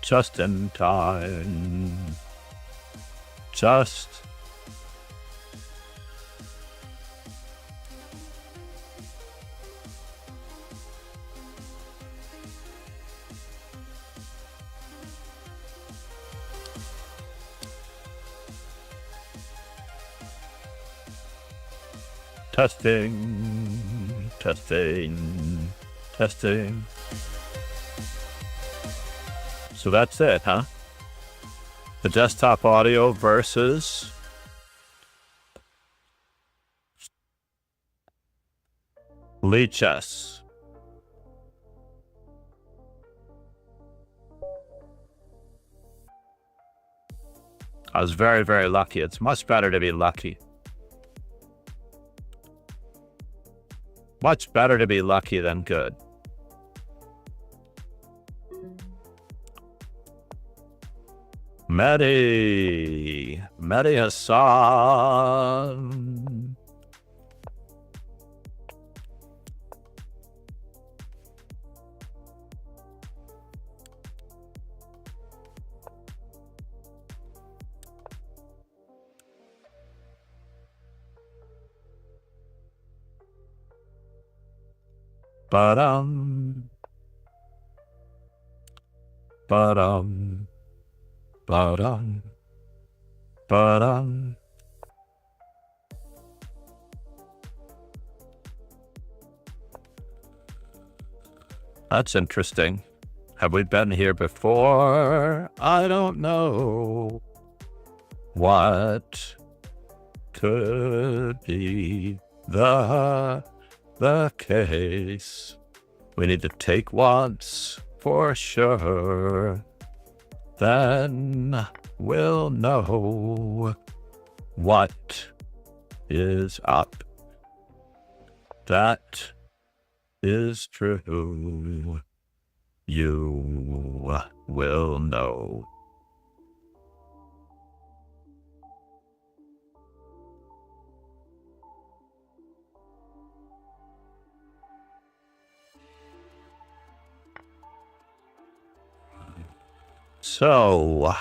Just in time. Just testing. So that's it, huh? The desktop audio versus Lichess. I was very, very lucky. It's much better to be lucky. Much better to be lucky than good. Mehdi Hassan. Ba-dum. That's interesting. Have we been here before? I don't know. What could be the case? We need to take once for sure. Then we'll know what is up. That is true. You will know. So,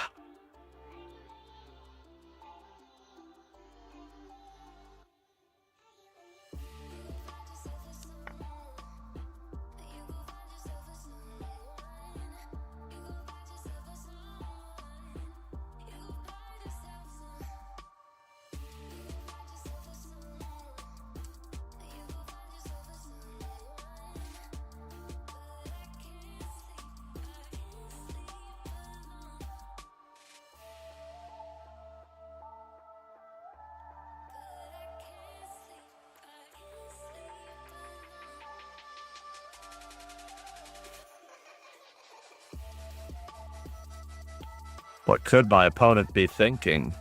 what could my opponent be thinking?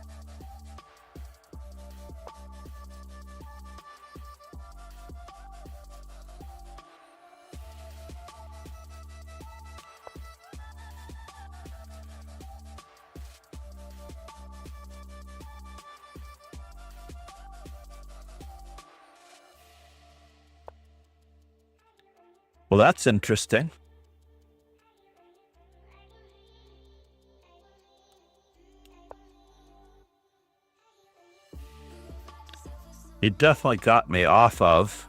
Well, that's interesting. He definitely got me off of.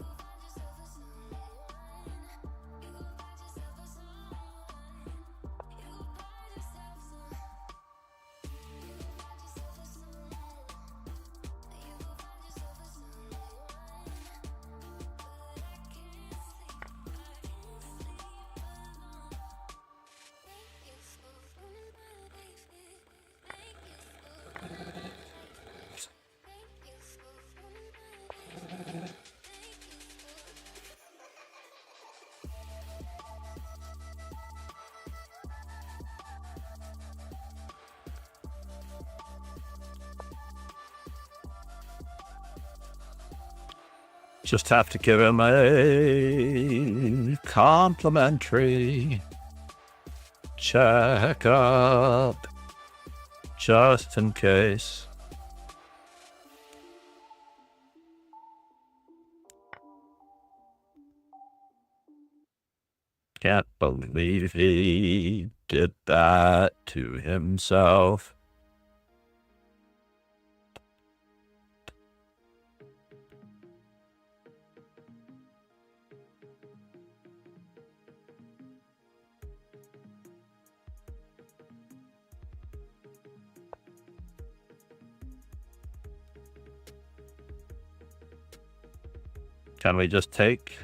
Just have to give him a complimentary checkup, just in case. Can't believe he did that to himself. Can we just take?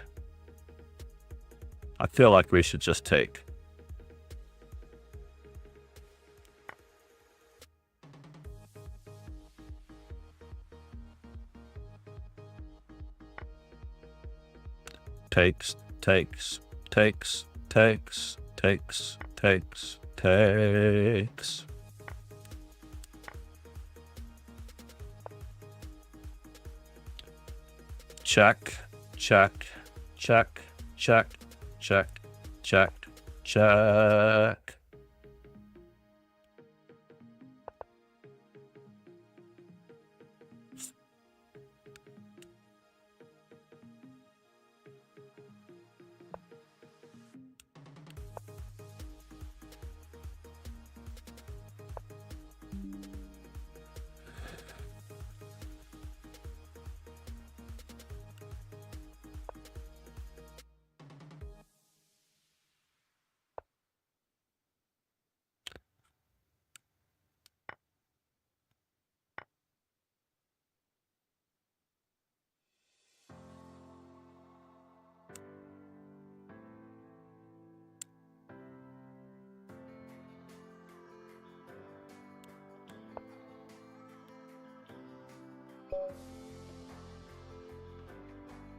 I feel like we should just take. Takes. Check.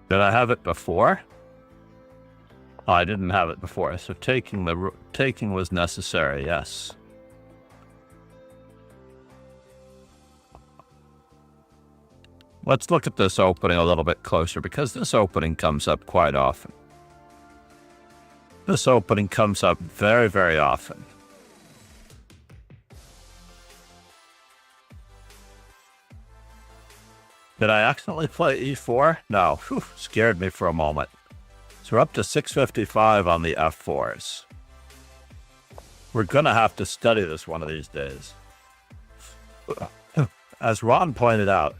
Did I have it before? Oh, I didn't have it before, so taking was necessary, yes. Let's look at this opening a little bit closer, because this opening comes up quite often. This opening comes up very, very often. Did I accidentally play e4? No. Whew, scared me for a moment. So we're up to 655 on the f4s. We're going to have to study this one of these days. As Ron pointed out,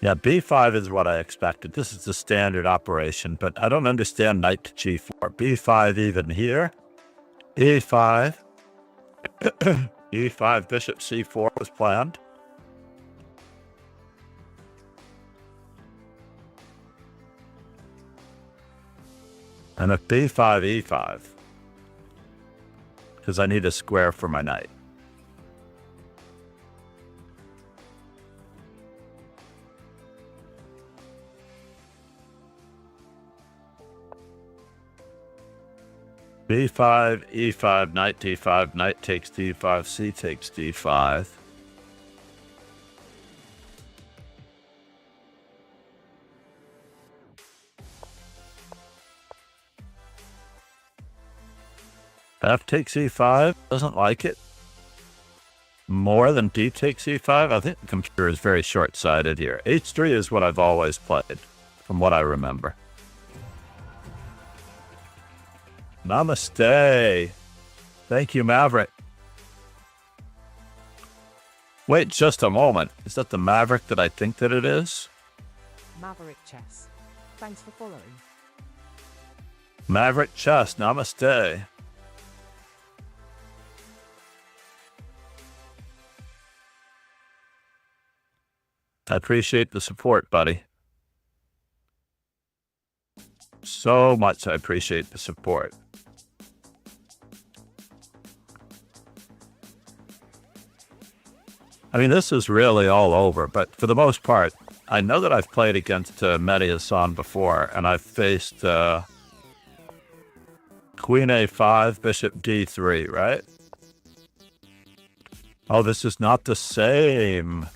yeah, b5 is what I expected. This is the standard operation, but I don't understand knight to g4. b5 even here. e5. e5, bishop c4 was planned. And if b5, e5, because I need a square for my knight. b5, e5, knight d5, knight takes d5, c takes d5. F takes e5, doesn't like it. More than d takes e5. I think the computer is very short-sighted here. h3 is what I've always played, from what I remember. Namaste. Thank you, Maverick. Wait just a moment. Is that the Maverick that I think that it is? Maverick Chess. Thanks for following. Maverick Chess, namaste. I appreciate the support, buddy. So much I appreciate the support. I mean, this is really all over, but for the most part, I know that I've played against Mehdi Hassan before, and I've faced Queen A5, Bishop D3, right? Oh, this is not the same,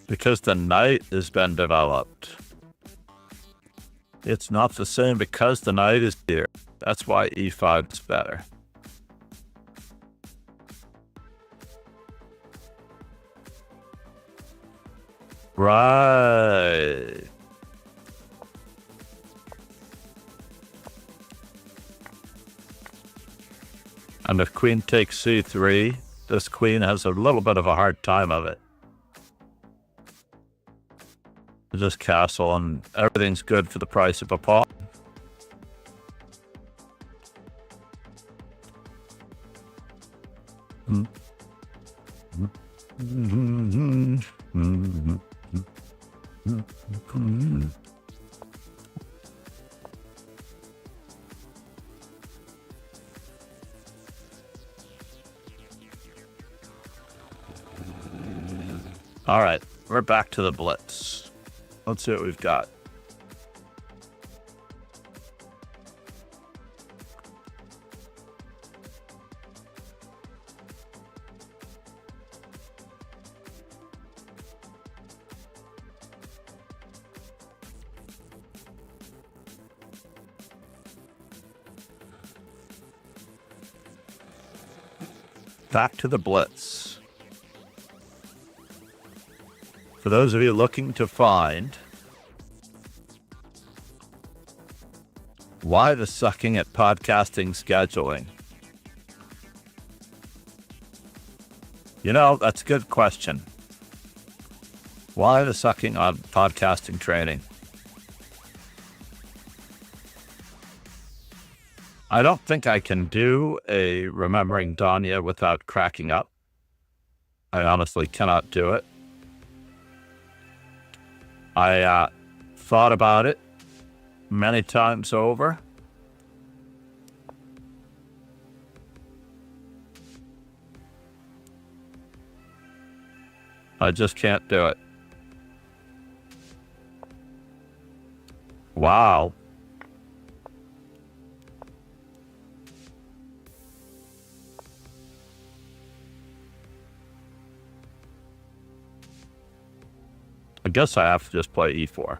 because the knight has been developed. It's not the same because the knight is here. That's why E5 is better. Right. And if queen takes c3, this queen has a little bit of a hard time of it. This castle, and everything's good for the price of a pawn. All right, we're back to the blitz. Let's see what we've got. Back to the blitz. For those of you looking to find why the sucking at podcasting scheduling, you know, that's a good question. Why the sucking on podcasting training? I don't think I can do a Remembering Danya without cracking up. I honestly cannot do it. I thought about it many times over. I just can't do it. Wow. I guess I have to just play e4.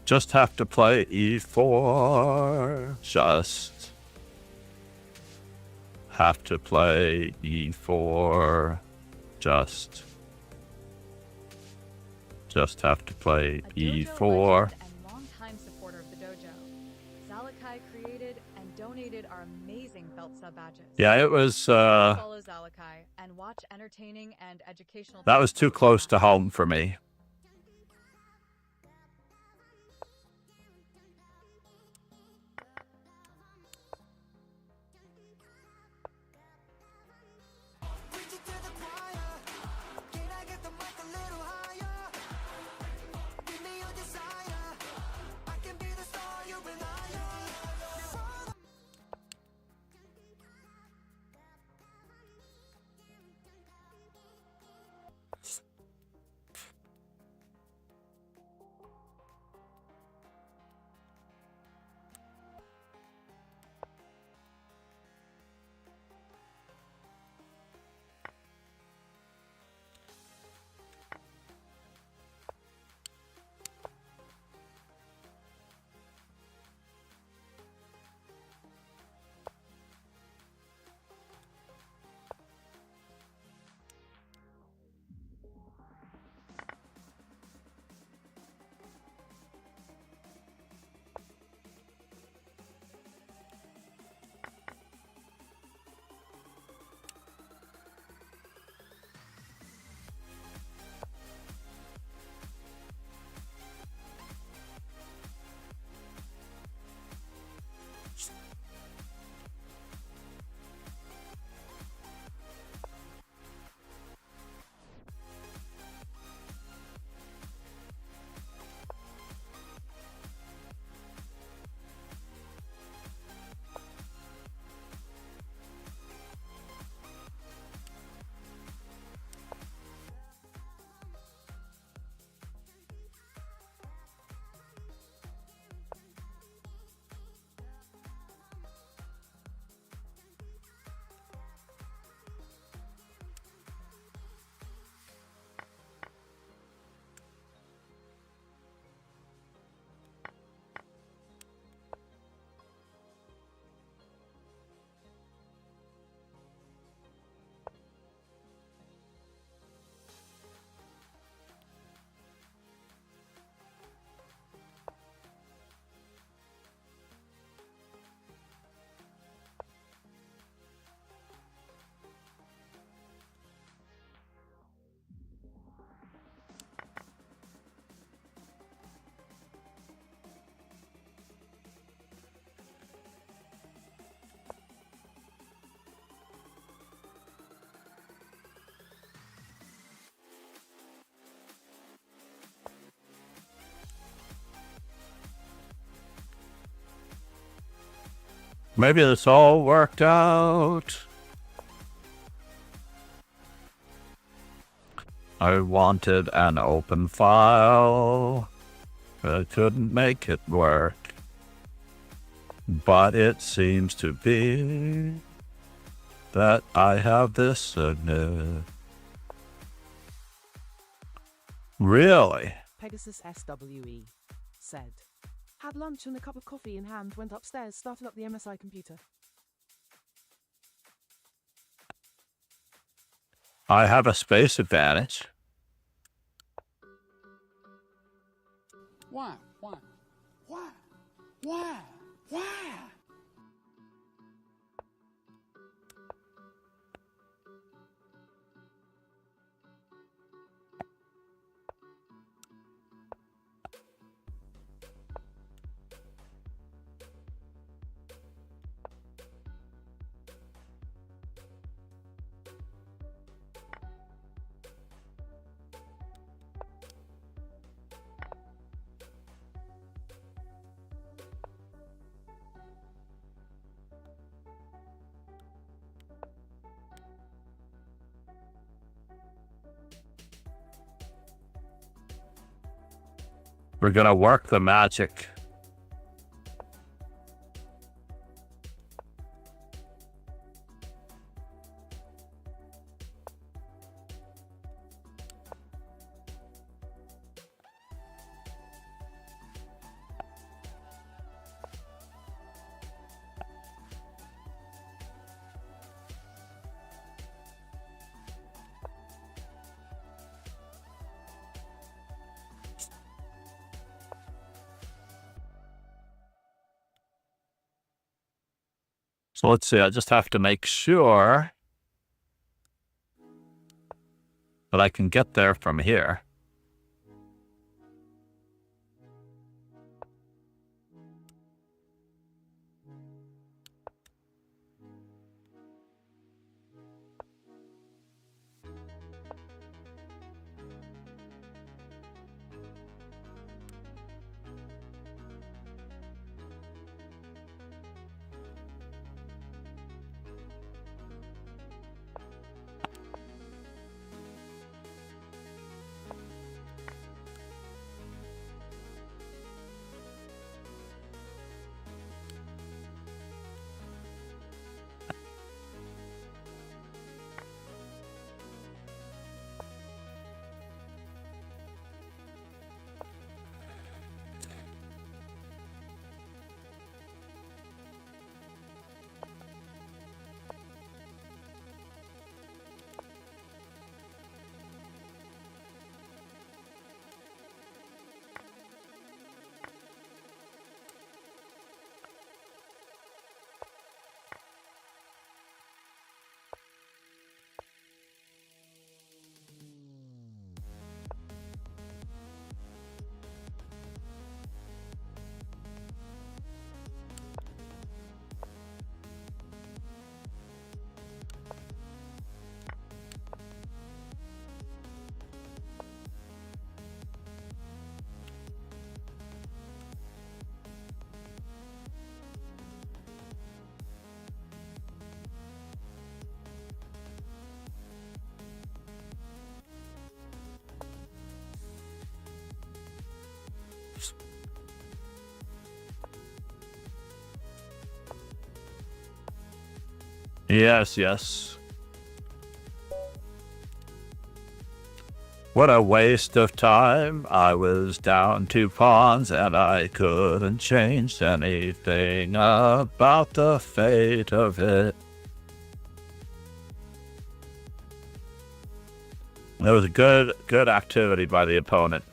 Just have to play e4. Just have to play e4. Just have to play A dojo e4. legend and longtime supporter of the dojo, Zalakai created and donated our amazing belt sub badges. Yeah, it was, Follow Zalakai and watch entertaining and educational. that was too close to home for me. Maybe this all worked out. I wanted an open file, but I couldn't make it work. But it seems to be that I have this Really? Pegasus SWE said. Had lunch and a cup of coffee in hand, went upstairs, started up the MSI computer. I have a space advantage. Why? We're gonna work the magic. So let's see, I just have to make sure that I can get there from here. Yes, yes. What a waste of time. I was down 2 pawns and I couldn't change anything about the fate of it. There was a good activity by the opponent.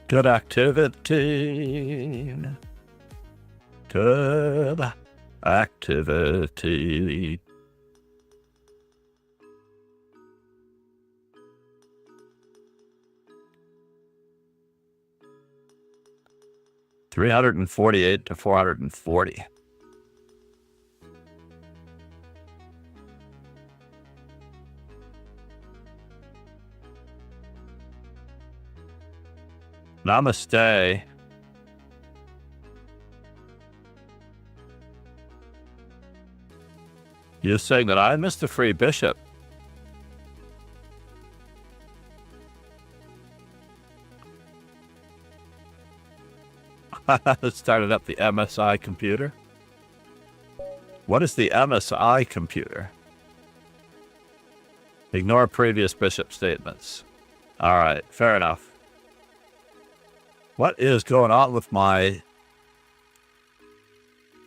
Good activity. Good activity. $348 to $440. Namaste. You're saying that I missed a free bishop. Started up the MSI computer. What is the MSI computer? Ignore previous bishop statements. All right, fair enough. What is going on with my...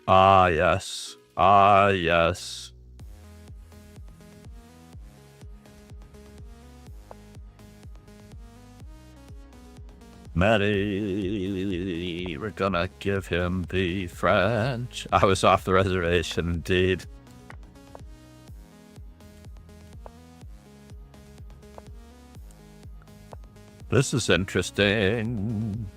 Ah, yes. Ah, yes. Matty, we're gonna give him the French. I was off the reservation, indeed. This is interesting.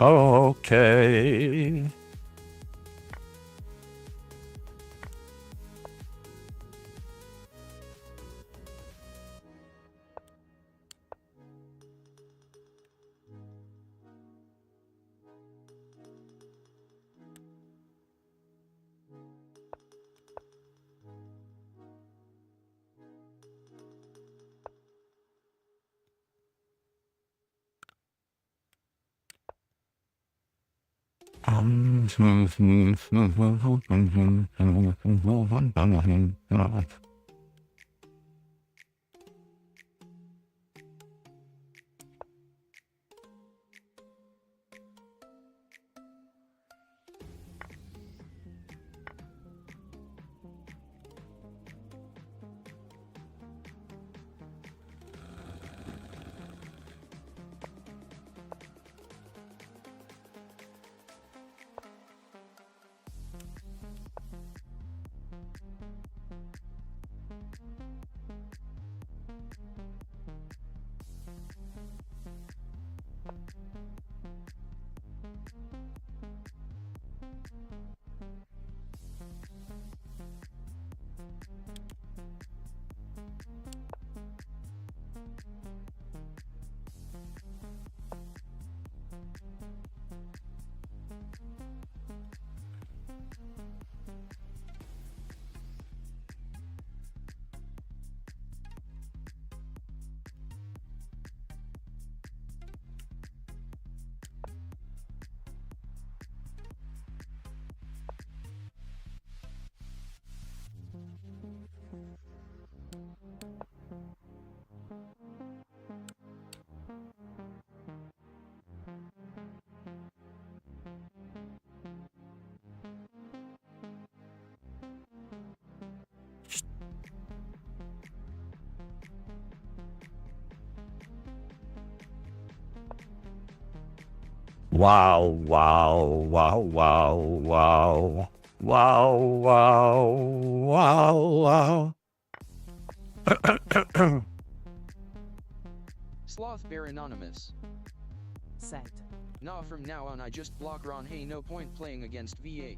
Okay. Wow, wow, wow, wow, wow. Wow, wow, wow, wow. Sloth Bear Anonymous. Said. Nah, from now on I just block Ron. Hey, no point playing against V8.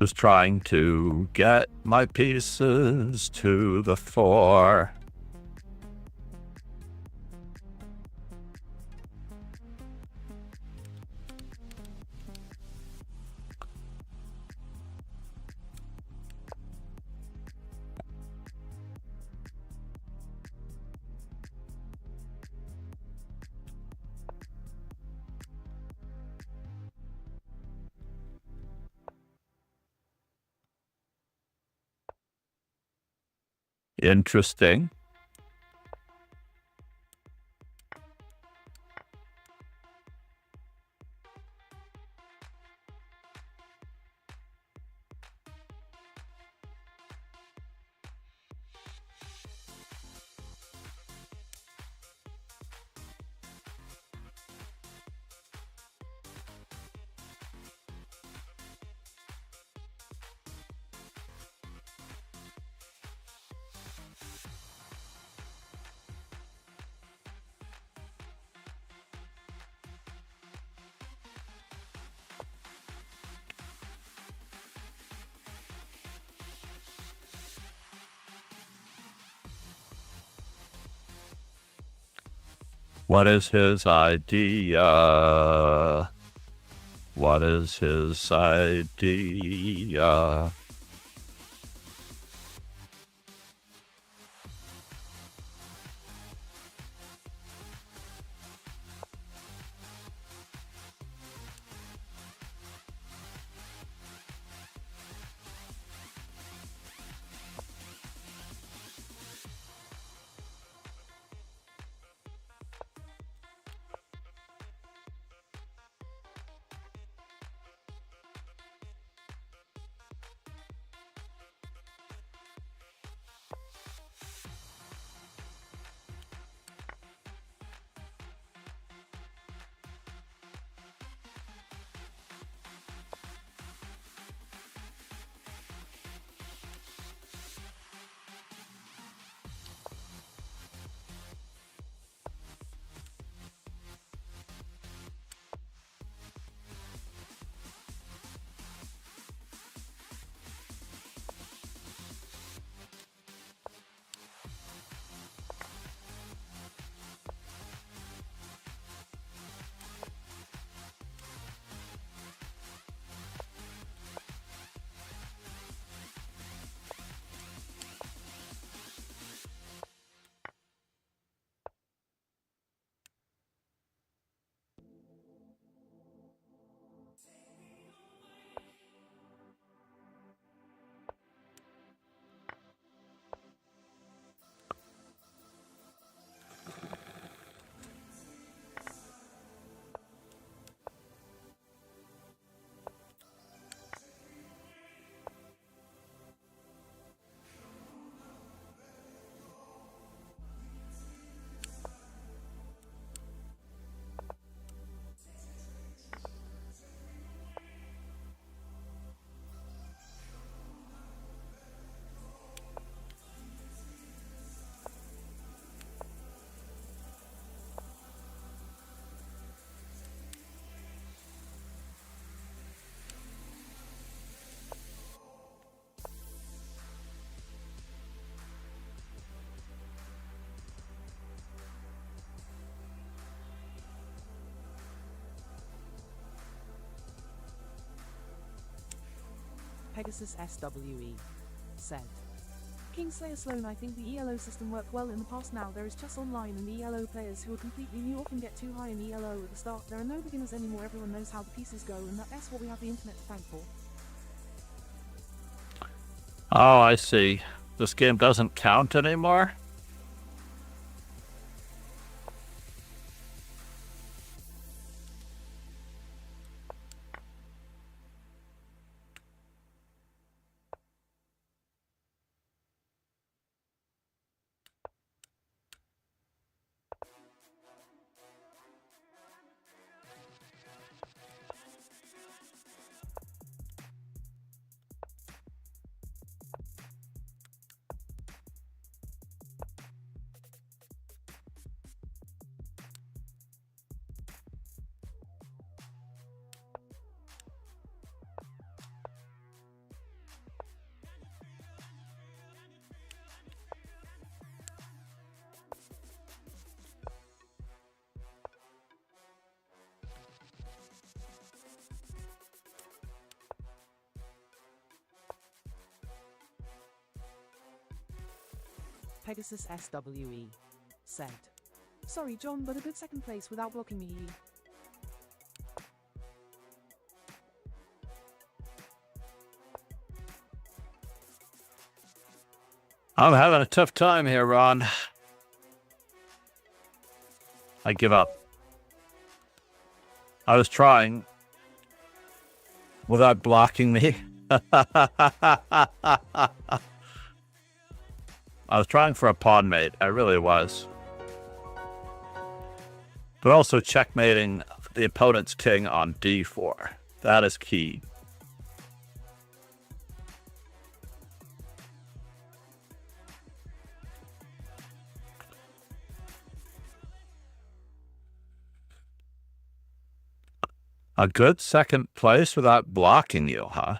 Just trying to get my pieces to the fore. Interesting. What is his idea? What is his idea? Pegasus SWE said. Kingslayer Sloan, I think the ELO system worked well in the past. Now there is chess online, and the ELO players who are completely new often get too high in ELO at the start. There are no beginners anymore, everyone knows how the pieces go, and that's what we have the internet to thank for. Oh, I see. This game doesn't count anymore? Pegasus SWE said. Sorry, John, but a good second place without blocking me. I'm having a tough time here, Ron. I give up. I was trying without blocking me. I was trying for a pawn mate. I really was. But also checkmating the opponent's king on d4. That is key. A good second place without blocking you, huh?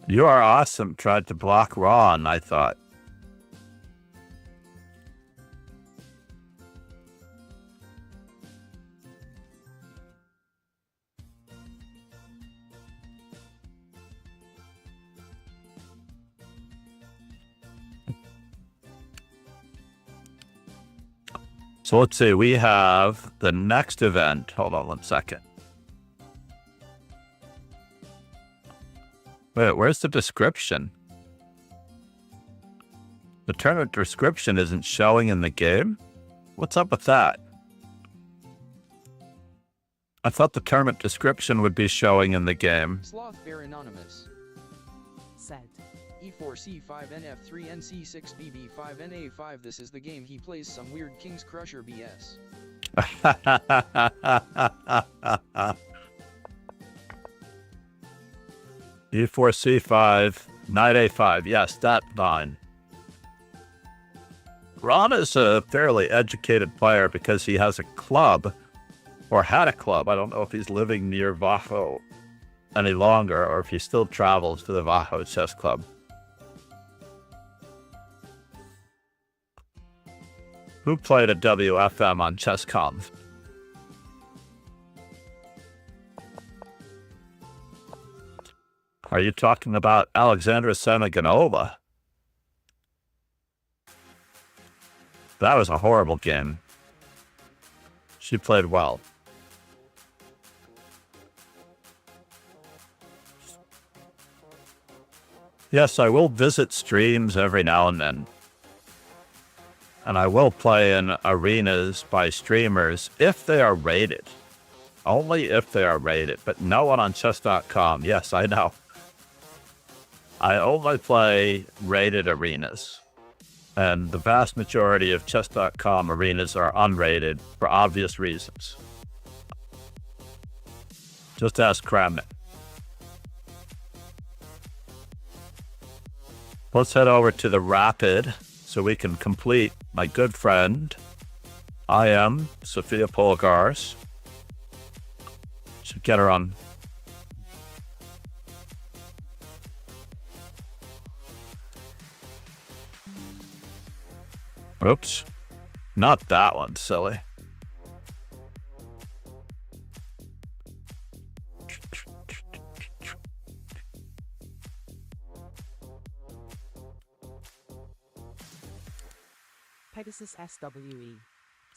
You are awesome. Tried to block Ron, I thought. So let's see, we have the next event. Hold on 1 second. Wait, where's the description? The tournament description isn't showing in the game? What's up with that? I thought the tournament description would be showing in the game. Sloth Bear Anonymous said. E4 C5 NF3 NC6 BB5 NA5. This is the game he plays some weird King's Crusher BS. E4 C5 Knight A5. Yes, that line. Ron is a fairly educated player because he has a club, or had a club. I don't know if he's living near Vaho any longer or if he still travels to the Vaho Chess Club. Who played at WFM on ChessConf? Are you talking about Alexandra Seneganova? That was a horrible game. She played well. Yes, I will visit streams every now and then. And I will play in arenas by streamers if they are rated. Only if they are rated, but no one on chess.com. Yes, I know. I only play rated arenas. And the vast majority of chess.com arenas are unrated for obvious reasons. Just ask Kramnik. Let's head over to the Rapid so we can complete my good friend. I am Sofia Polgars. Should get her on Oops. Not that one, silly. Pegasus SWE.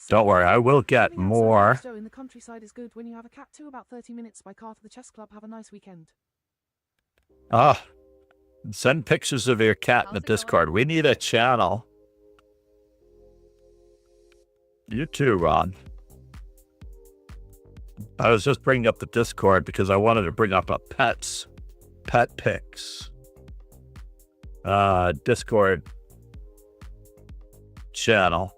Don't worry, I will get Living outside more. Dojo in the countryside is good when you have a cat too. About 30 minutes by car to the chess club. Have a nice weekend. Ah, send pictures of your cat in the How's it going? Discord. We need a channel. You too, Ron. I was just bringing up the Discord because I wanted to bring up a pet pics. Discord channel.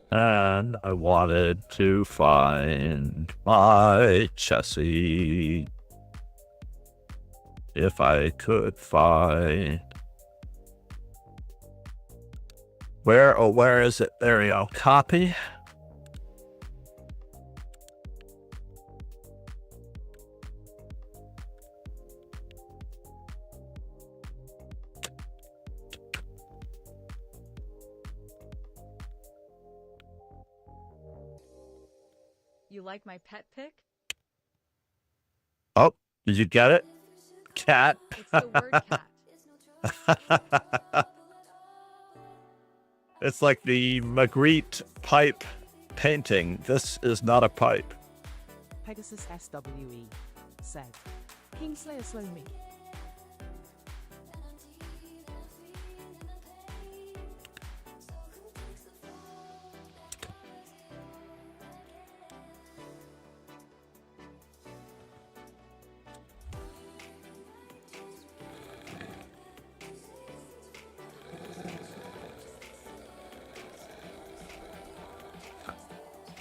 And I wanted to find my Chessie. If I could find. Where is it? There we go. Copy. You like my pet pic? Oh, did you get it? Cat. It's the word cat. It's like the Magritte pipe painting. This is not a pipe. Pegasus SWE said. Kingslayer slow me.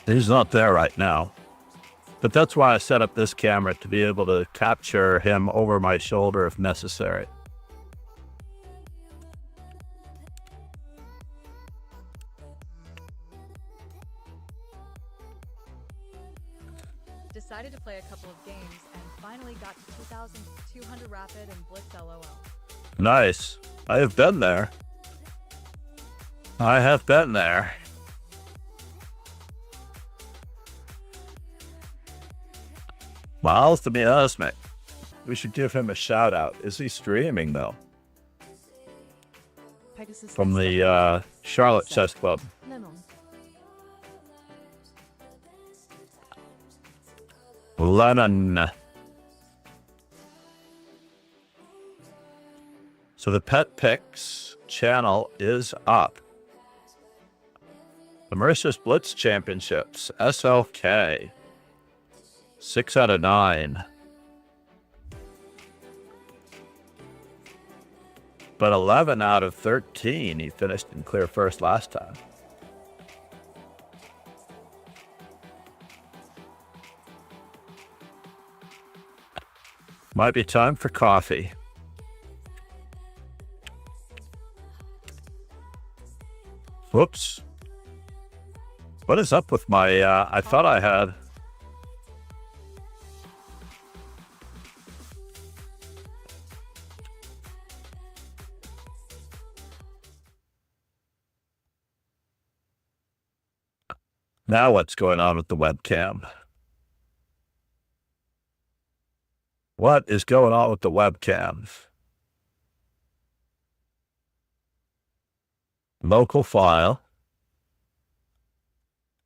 He's not there right now. But that's why I set up this camera, to be able to capture him over my shoulder if necessary. Decided to play a couple of games and finally got to 2,200 rapid and blitz LOL. Nice. I have been there. I have been there. Miles to be honest, mate. We should give him a shout out. Is he streaming though? Pegasus From the Charlotte Chess Club. Lemon. Lennon. So the Pet Picks channel is up. The Mauritius Blitz Championships, SLK. 6 out of 9. But 11 out of 13, he finished in clear first last time. Might be time for coffee. Whoops. What is up with my, I thought I had... Now what's going on with the webcam? What is going on with the webcam? Local file.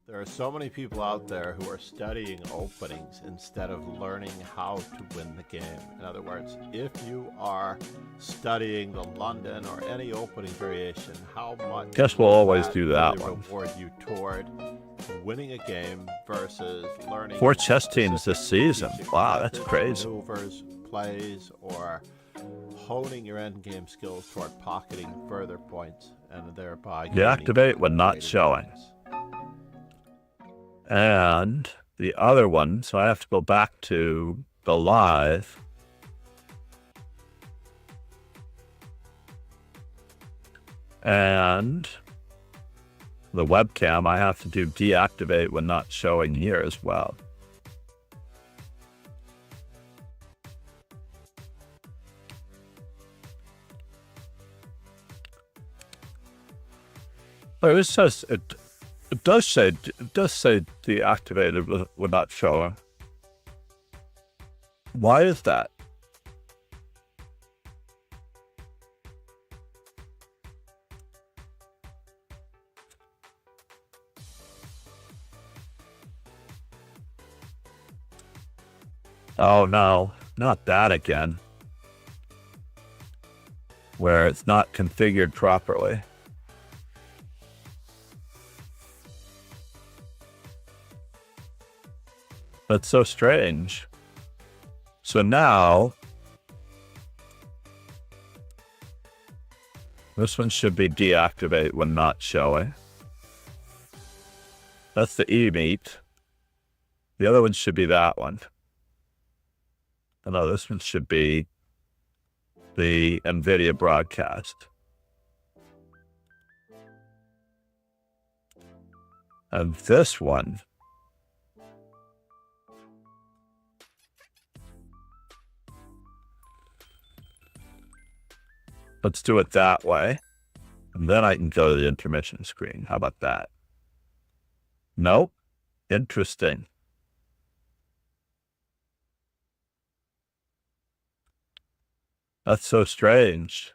There are so many people out there who are studying openings instead of learning how to win the game. In other words, if you are studying the London or any opening variation, how much Guess we'll always do really that one. reward you toward winning a game versus learning 4 chess teams this season. strategic Wow, that's methods, crazy. maneuvers, plays, or honing your endgame skills toward pocketing further points and thereby Deactivate when not gaining showing. points. And the other one, so I have to go back to the live. And the webcam, I have to do deactivate when not showing here as well. But it says it does say deactivated when not showing. Why is that? Oh no, not that again. Where it's not configured properly. That's so strange. So now, this one should be deactivate when not showing. That's the e-meet. The other one should be that one. Oh, no, this one should be the NVIDIA broadcast. And this one, let's do it that way. And then I can go to the intermission screen. How about that? Nope. Interesting. That's so strange.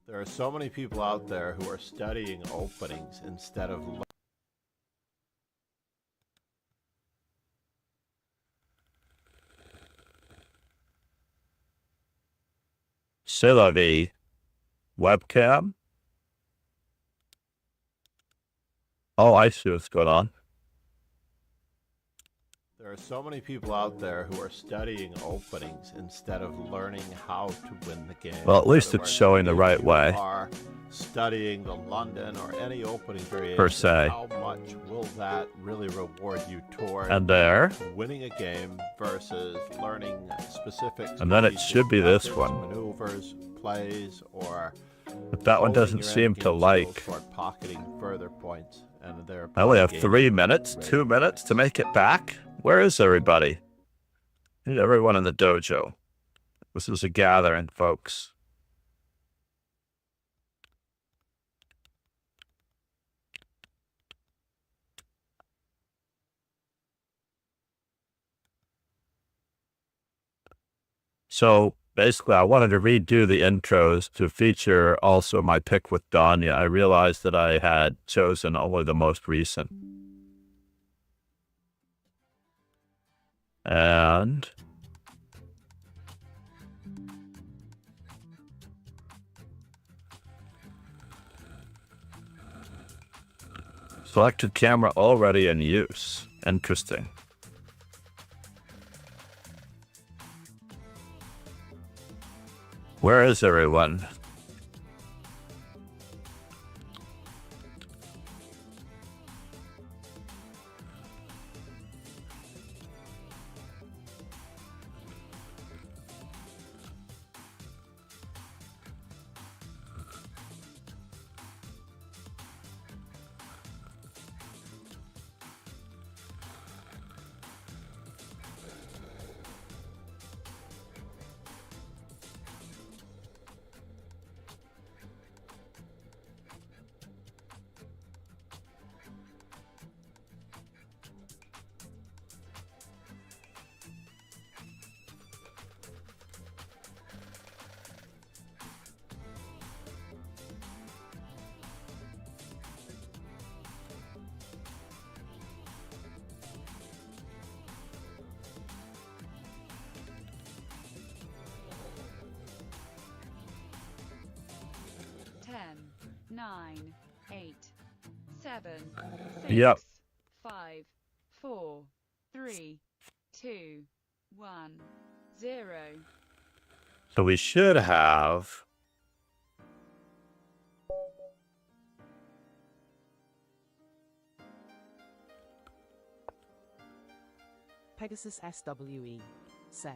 There are so many people out there who are studying openings instead of C'est la vie. Webcam. Oh, I see what's going on. There are so many people out there who are studying openings instead of learning how to win the game. Well, at least In other it's words, showing the if right you way. Are studying the London or any opening variation, Per se. how much will that really reward you toward And there. winning a game versus learning specific And then it should be this methods, one. maneuvers, plays, or But that one honing doesn't your seem to endgame skills like. toward pocketing further points and thereby I only have gaining 3 minutes, greater 2 minutes points. to make it back. Where is everybody? I need everyone in the dojo. This is a gathering, folks. So basically, I wanted to redo the intros to feature also my pick with Danya. I realized that I had chosen only the most recent. And selected camera already in use. Interesting. Where is everyone? Ten, 9, 8, 7, 6, Yep. 5, 4, 3, 2, 1, 0. So we should have... Pegasus SWE said.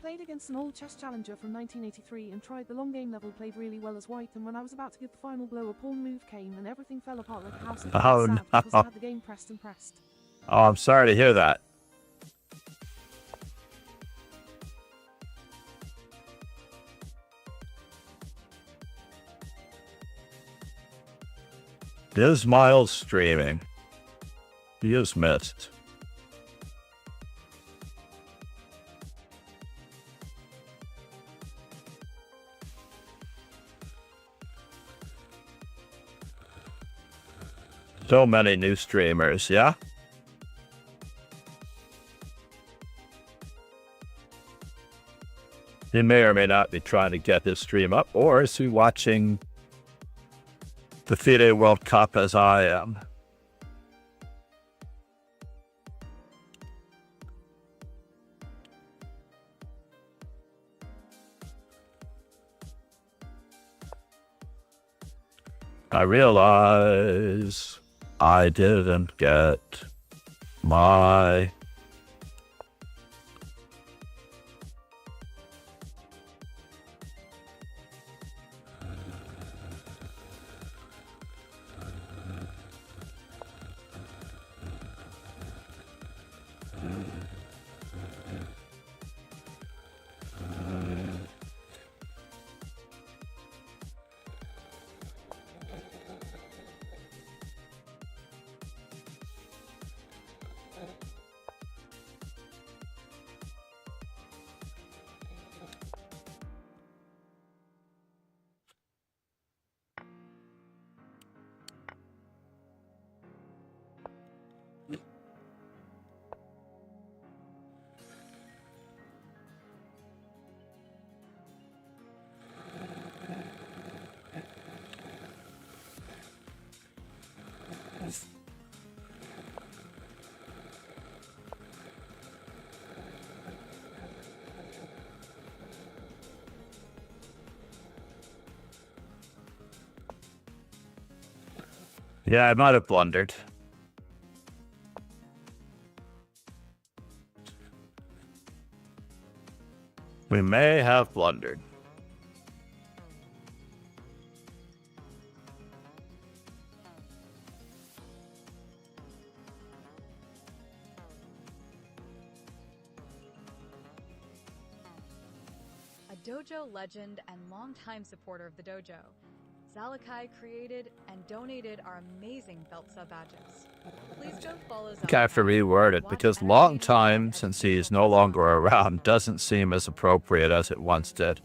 Played against an old chess challenger from 1983 and tried the long game level, played really well as white, and when I was about to give the final blow a pawn move came and everything fell apart like a house of Oh, cards, no. sad because I had the game pressed and pressed. Oh, I'm sorry to hear that. Is Miles streaming? He is missed. So many new streamers, yeah? He may or may not be trying to get his stream up, or is he watching the FIDE World Cup as I am? I realize I didn't get my... Yeah, I might have blundered. We may have blundered. A dojo legend and longtime supporter of the dojo, Zalakai created and donated our amazing belt sub badges. Please go follow I think I have to Zalakai, reword it watch because long entertaining time and since he's educational no videos longer on around doesn't seem as appropriate as it once did.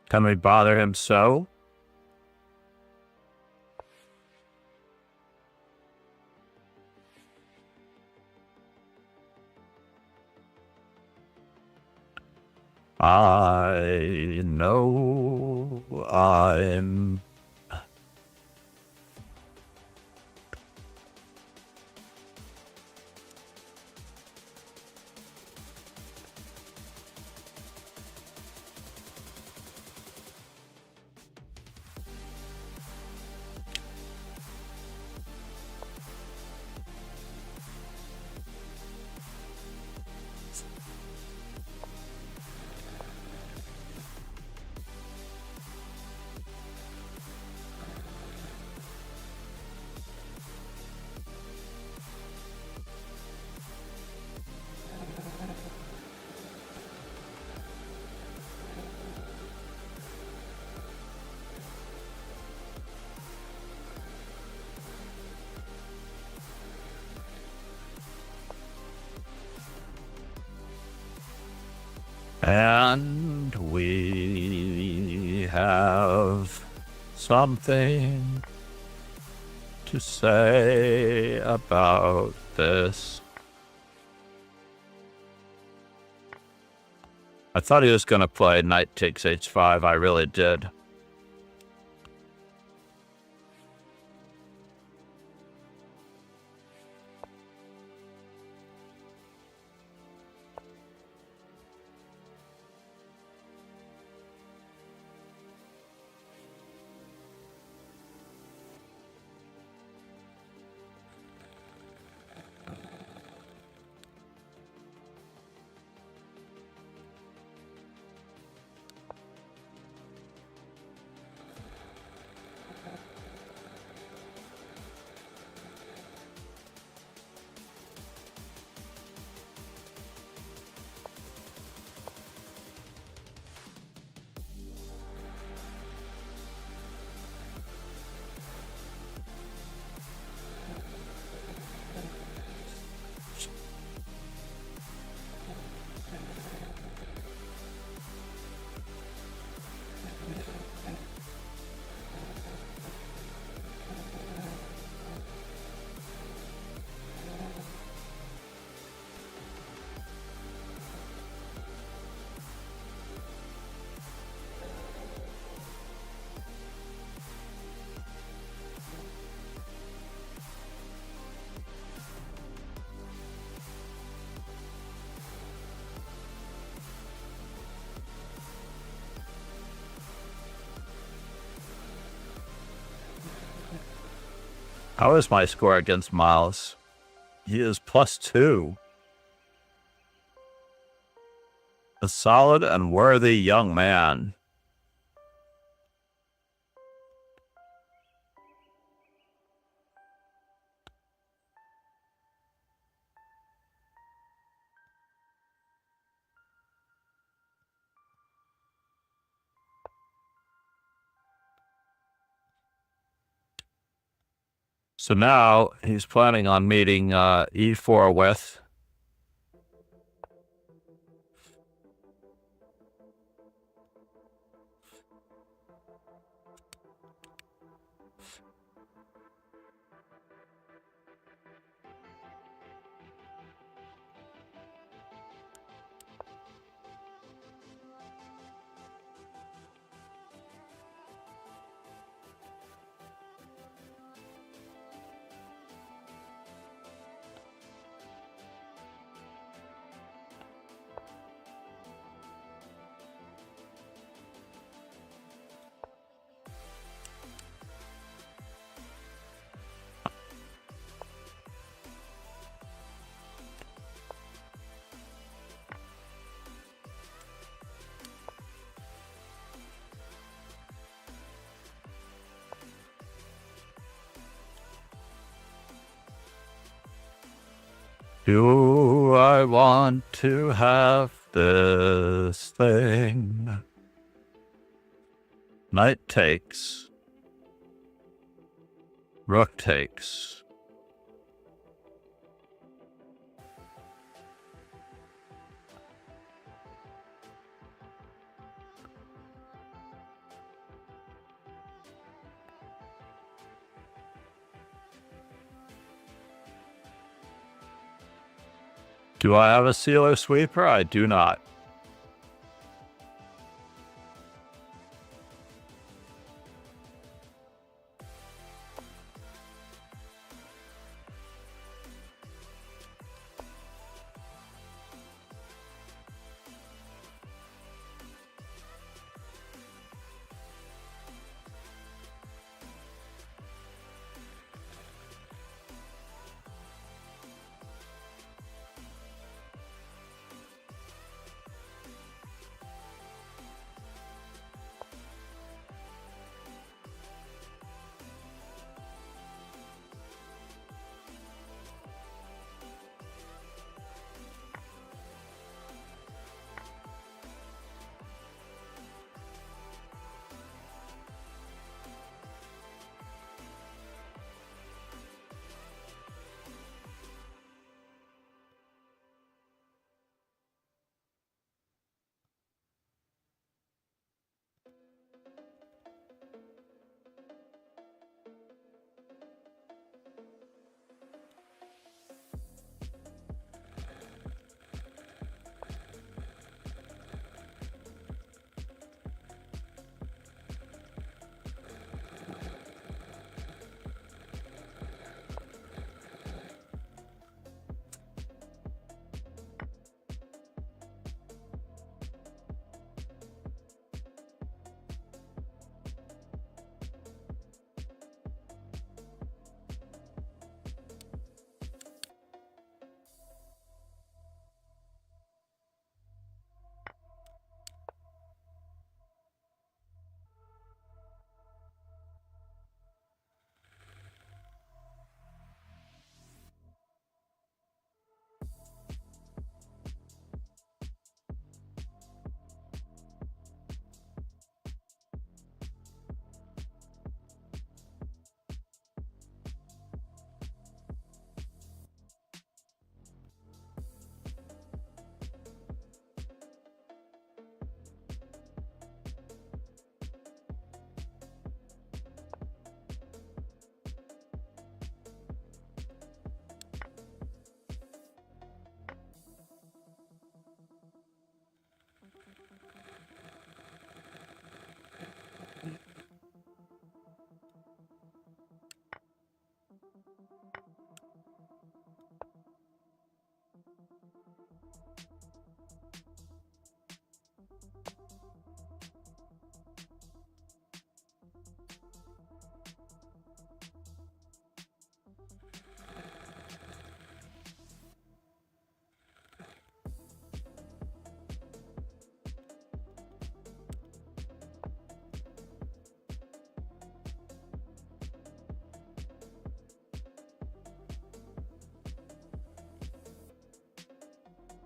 Can we bother him so? I know I'm... And we have something to say about this. I thought he was going to play knight takes h5. I really did. How is my score against Miles? He is +2. A solid and worthy young man. So now he's planning on meeting e4 with. Do I want to have this thing? Knight takes. Rook takes. Do I have a sealer sweeper? I do not.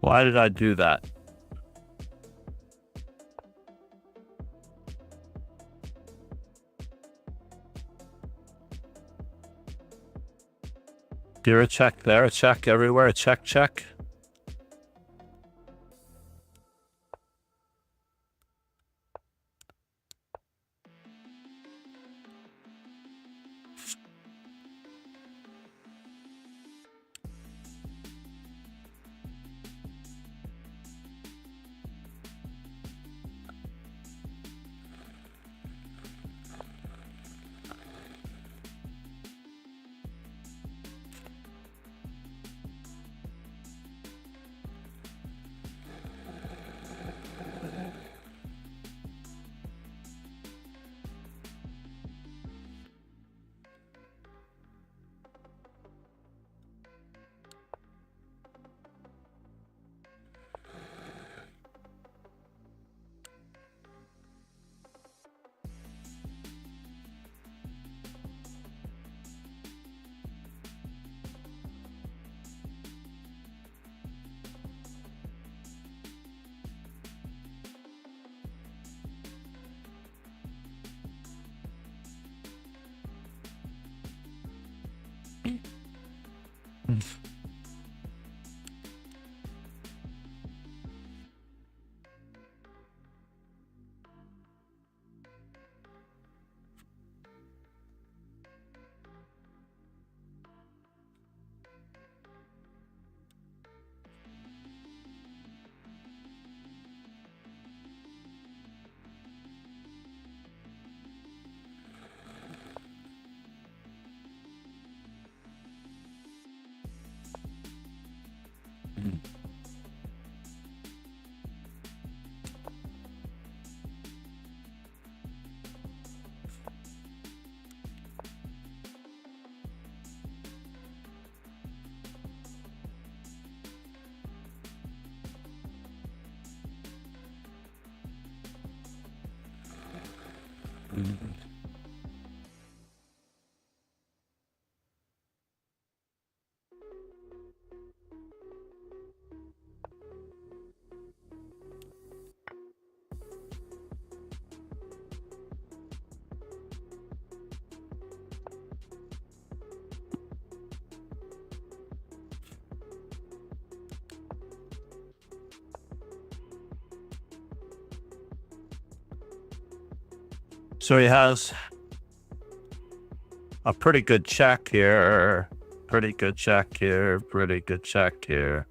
Why did I do that? Here a check, there a check, everywhere a check, check. So he has a pretty good check here, pretty good check here, pretty good check here.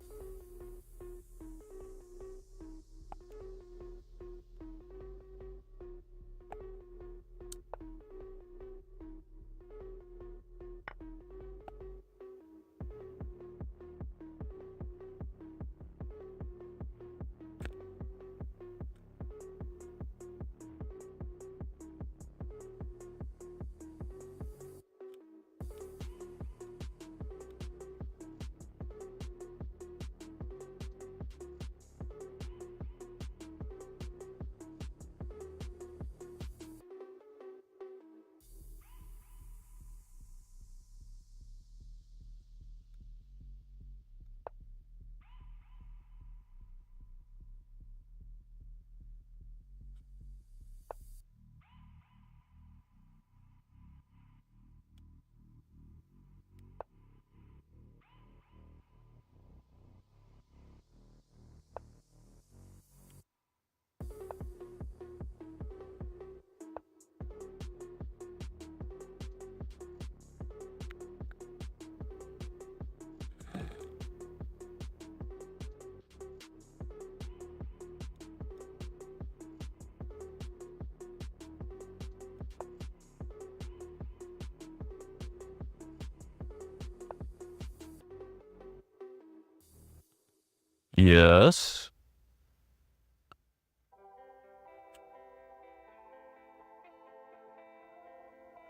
Yes.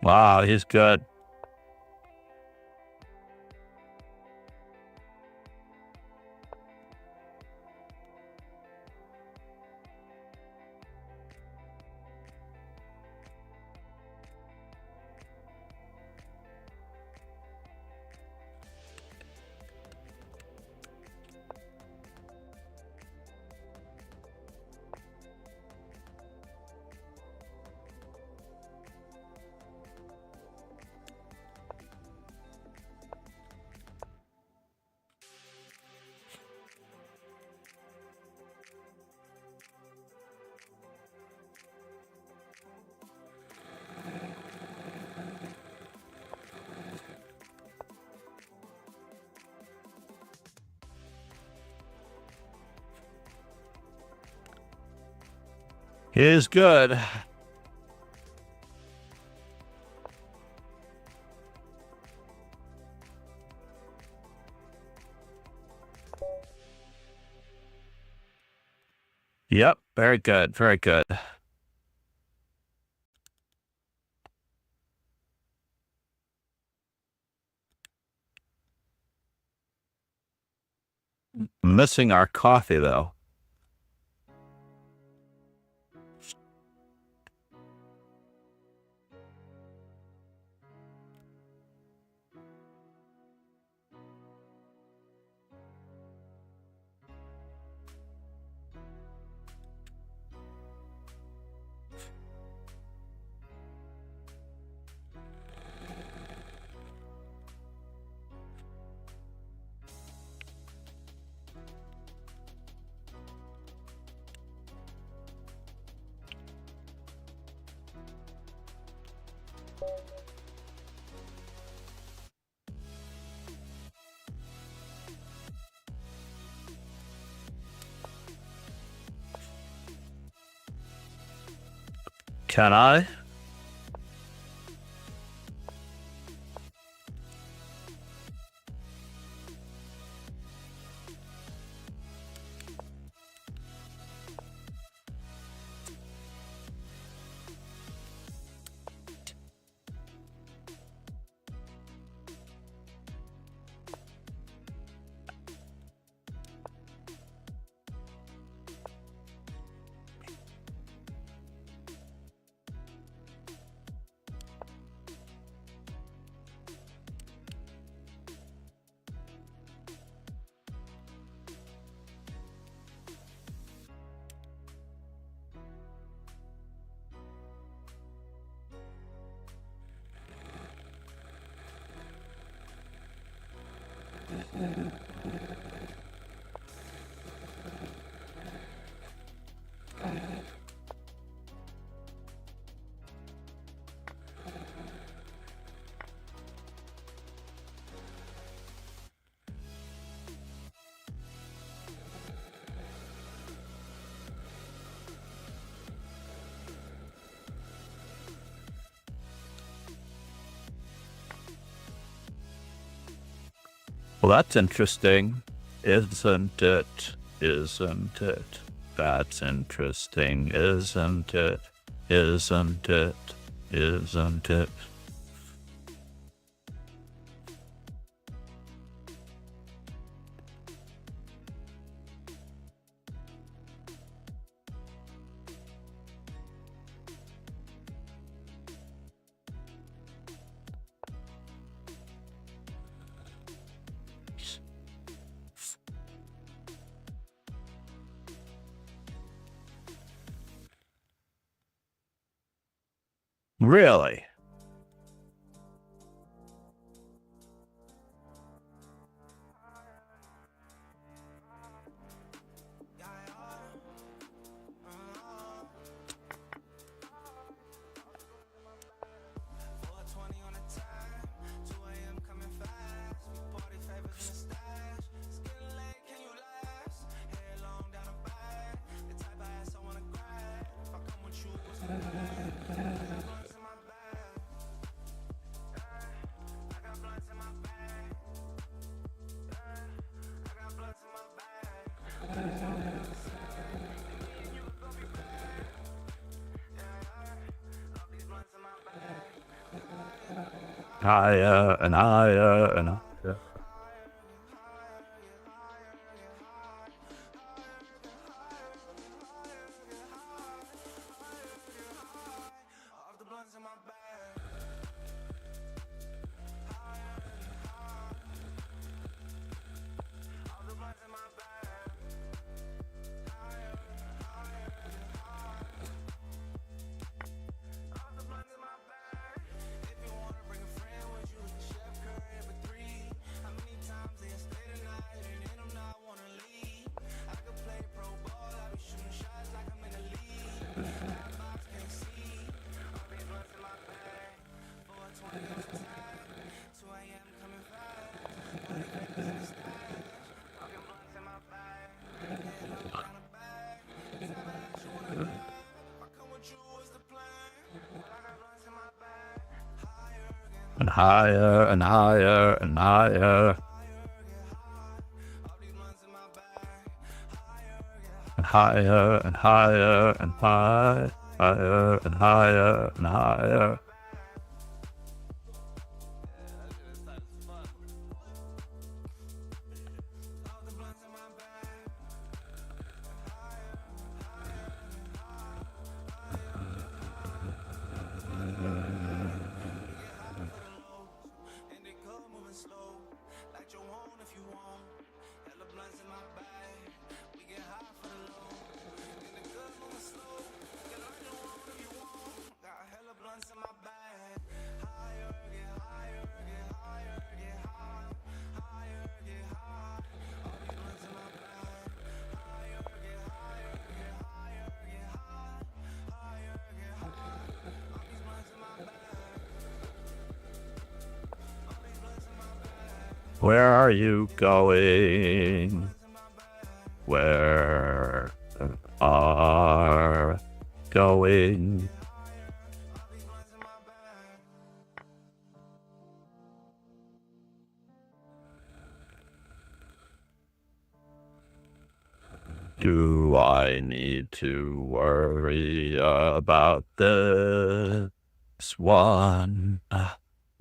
Wow, he's good. is good. Yep, very good, very good. Missing our coffee, though. Can I? Well, that's interesting, isn't it? Isn't it? That's interesting, isn't it? Isn't it? Isn't it? Really? Higher and higher and higher. and higher and higher and higher. And higher and higher and higher and higher and higher. Where are you going? Where are going? Do I need to worry about this one?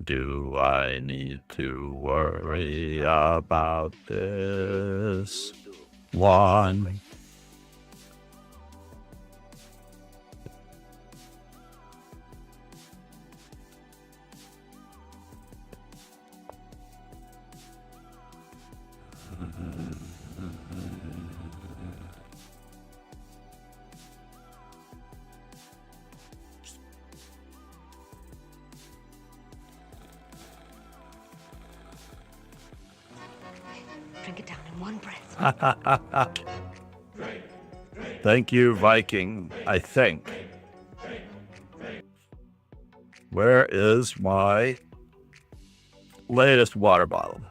Do I need to worry about this one? Drink it down in one breath. Thank you, Viking, I think. Where is my latest water bottle?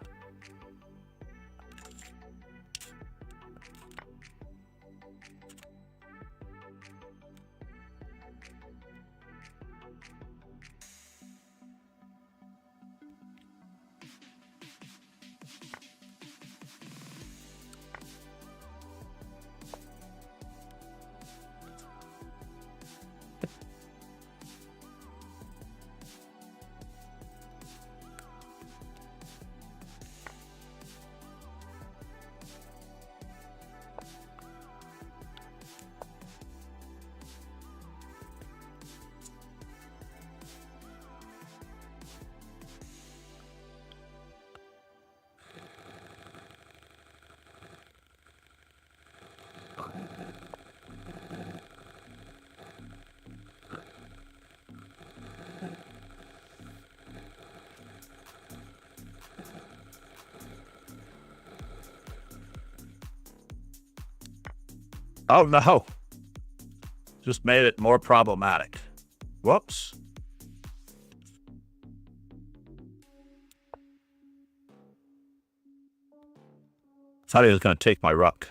Oh no. Just made it more problematic. Whoops. Thought he was going to take my rook.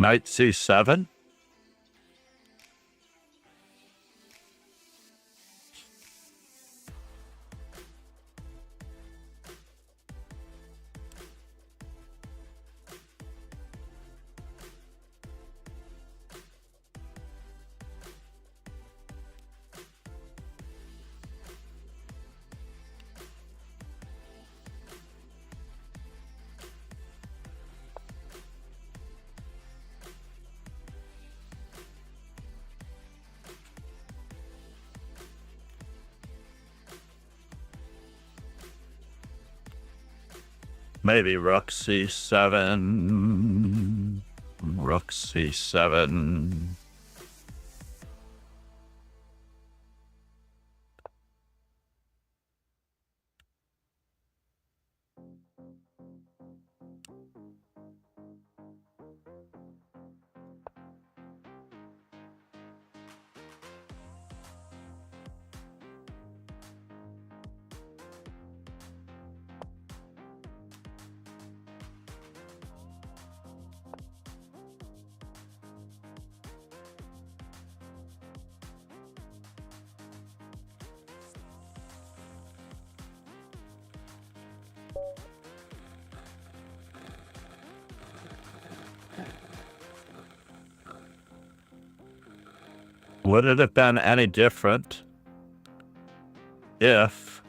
Knight c7. Maybe rook c7. Rook c7. Would it have been any different if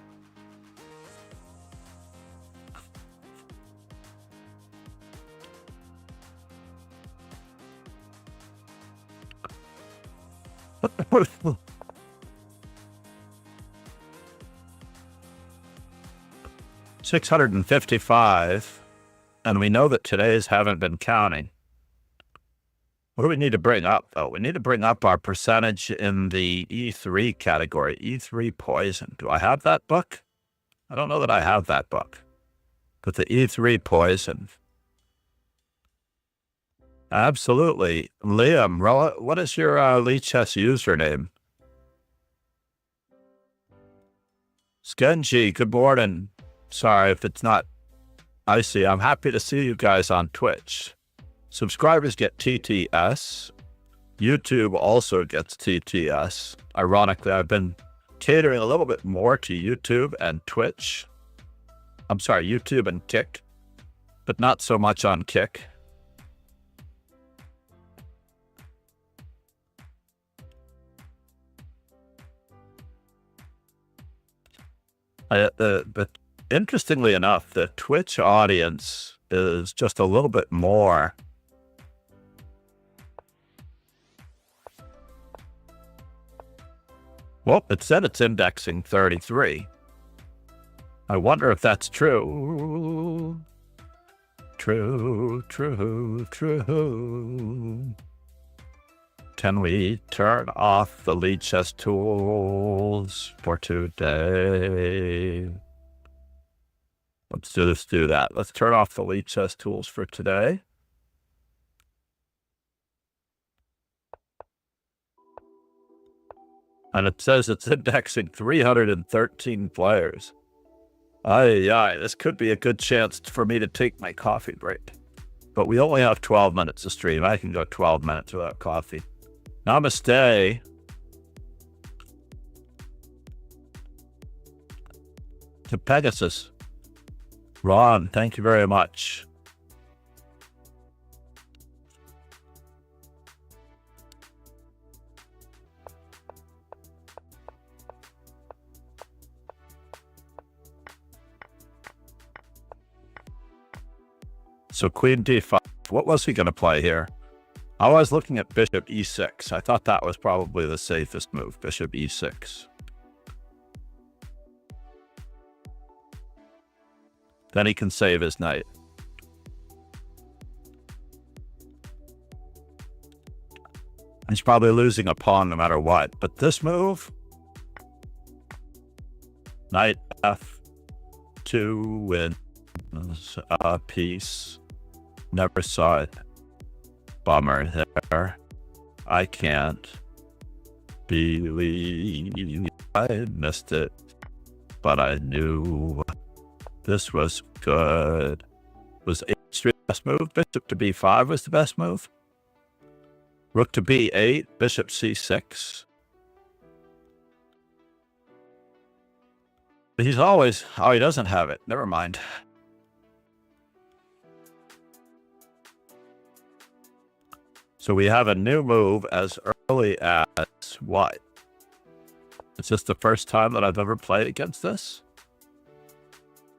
$655, and we know that today's haven't been counting. What do we need to bring up, though? We need to bring up our percentage in the E3 category. E3 Poison. Do I have that book? I don't know that I have that book. But the E3 Poison. Absolutely. Liam, what is your Lee Chess username? Skenji, good morning. Sorry if it's not icy. I'm happy to see you guys on Twitch. Subscribers get TTS. YouTube also gets TTS. Ironically, I've been catering a little bit more to YouTube and Twitch. I'm sorry, YouTube and Kick, but not so much on Kick. But interestingly enough, the Twitch audience is just a little bit more. Well, it said it's indexing 33. I wonder if that's true. True. Can we turn off the lead chess tools for today? Let's do that. Let's turn off the lead chess tools for today. And it says it's indexing 313 players. Aye, this could be a good chance for me to take my coffee break. But we only have 12 minutes to stream. I can go 12 minutes without coffee. Namaste. To Pegasus. Ron, thank you very much. So Queen D5. What was he going to play here? I was looking at Bishop E6. I thought that was probably the safest move. Bishop E6. Then he can save his knight. He's probably losing a pawn no matter what. But this move, knight F2 wins a piece. Never saw it. Bummer there. I can't believe I missed it, but I knew this was good. Was H3 the best move? Bishop to B5 was the best move? Rook to b8, bishop c6. He's always... Oh, he doesn't have it. Never mind. So we have a new move as early as what? It's just the first time that I've ever played against this?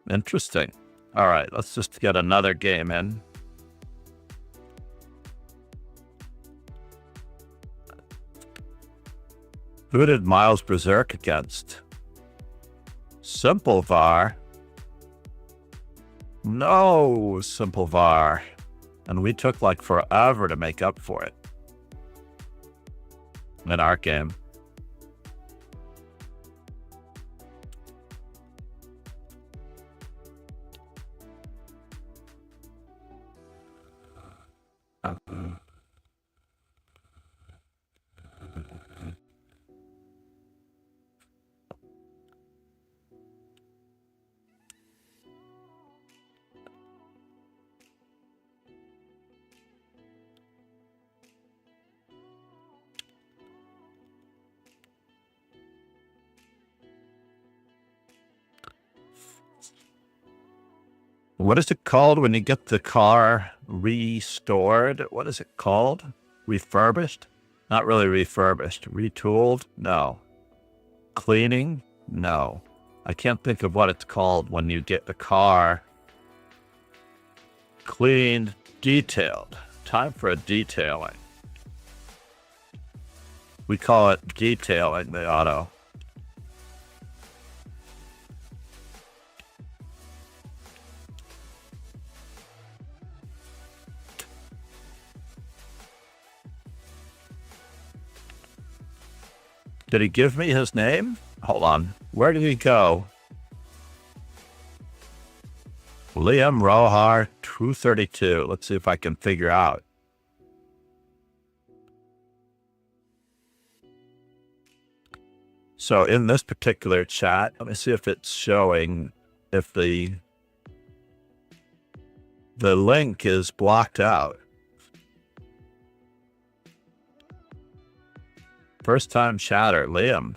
Interesting. All right, let's just get another game in. Who did Miles Berserk against? Simple VAR. No, Simple VAR. And we took like forever to make up for it in our game. What is it called when you get the car restored? What is it called? Refurbished? Not really refurbished. Retooled? No. Cleaning? No. I can't think of what it's called when you get the car cleaned, detailed. Time for a detailing. We call it detailing the auto. Did he give me his name? Hold on. Where did he go? Liam Rohar 232. Let's see if I can figure out. So in this particular chat, let me see if it's showing if the link is blocked out. First time chatter, Liam.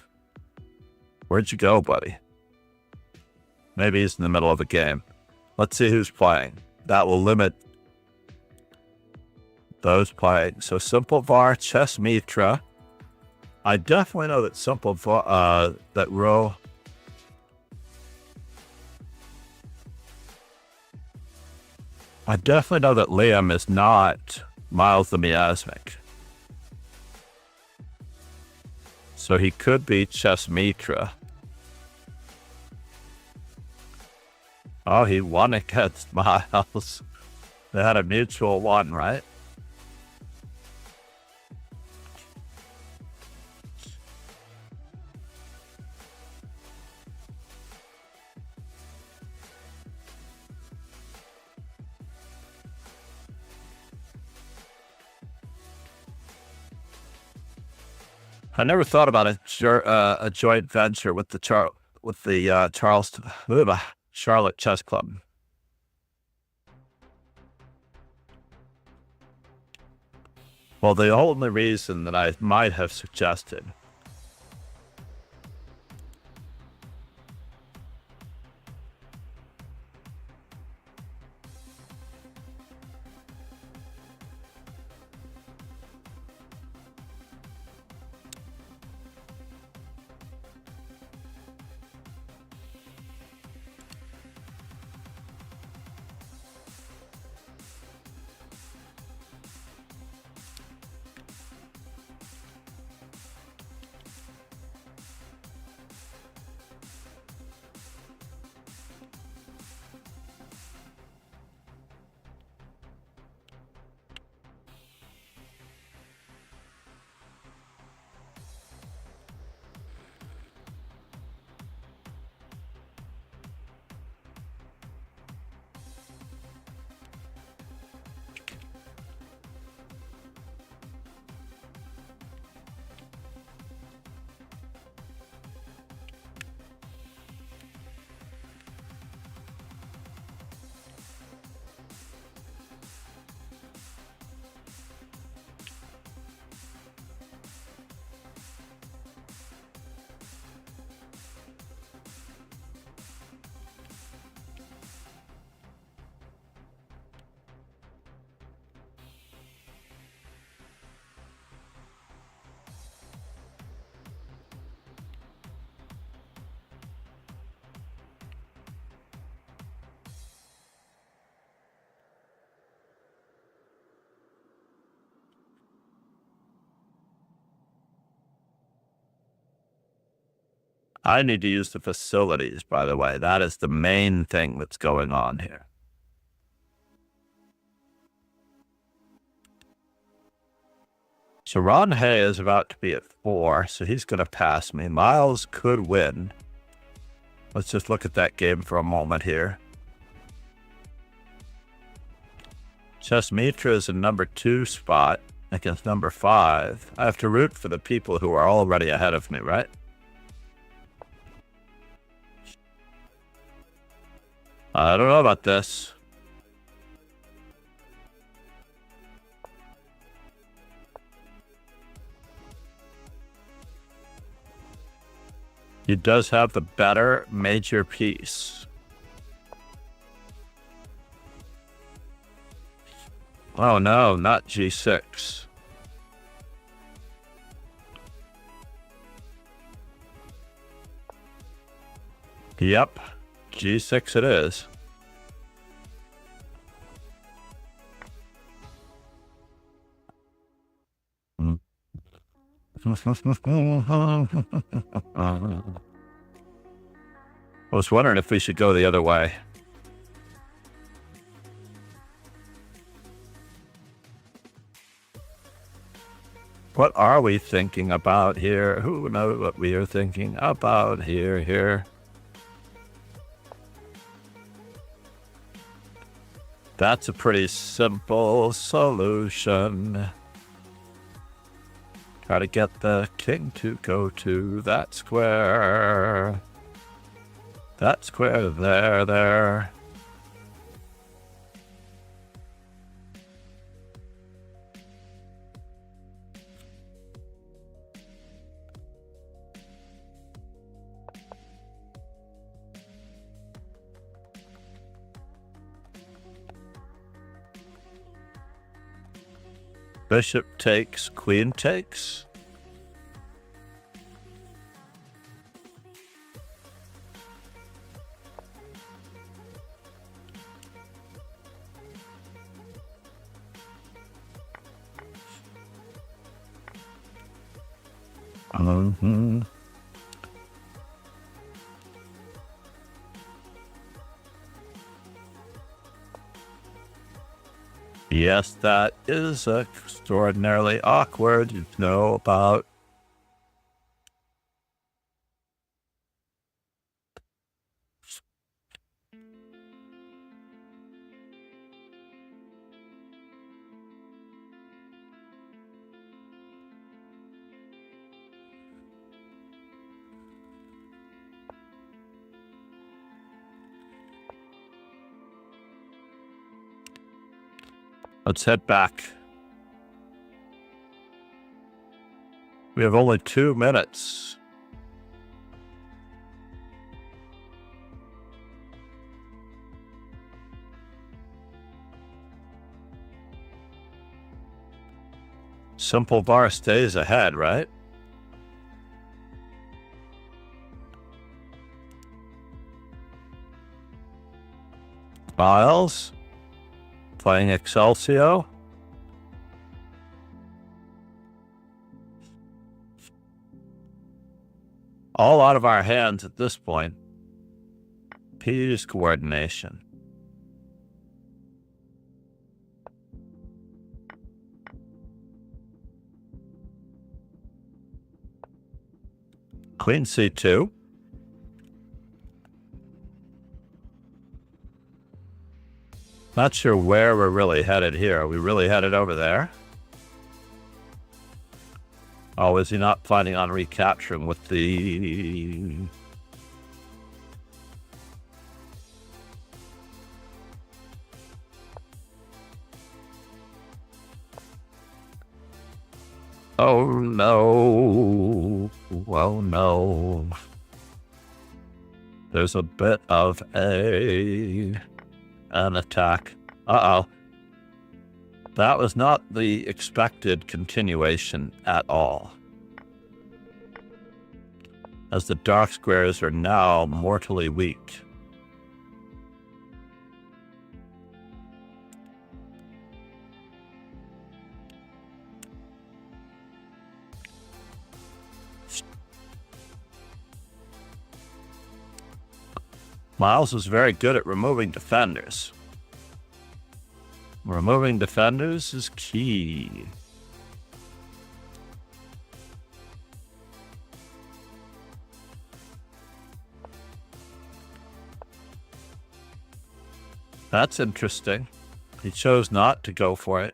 Where'd you go, buddy? Maybe he's in the middle of a game. Let's see who's playing. That will limit those playing. So Simple VAR, Chess Mitra. I definitely know that Simple VAR, that row. I definitely know that Liam is not Miles the Miasmic. So he could be Chess Mitra. Oh, he won against Miles. They had a mutual one, right? I never thought about a joint venture with the Charlotte Chess Club. Well, the only reason that I might have suggested I need to use the facilities, by the way. That is the main thing that's going on here. So Ron Hay is about to be at 4, so he's going to pass me. Miles could win. Let's just look at that game for a moment here. Chess Mitra is in number 2 spot against number 5. I have to root for the people who are already ahead of me, right? I don't know about this. He does have the better major piece. Oh no, not G6. Yep, G6 it is. I was wondering if we should go the other way. What are we thinking about here? Who knows what we are thinking about here? That's a pretty simple solution. Try to get the king to go to that square. That square there. Bishop takes, queen takes. Yes, that is extraordinarily awkward. You know about. Let's head back. We have only 2 minutes. Simple Bar stays ahead, right? Miles playing Excelsior. All out of our hands at this point. Piece coordination. Queen C2. Not sure where we're really headed here. Are we really headed over there? Oh, is he not planning on recapturing with the... Oh no. Oh no. There's a bit of an attack. Uh-oh. That was not the expected continuation at all. As the dark squares are now mortally weak. Miles is very good at removing defenders. Removing defenders is key. That's interesting. He chose not to go for it.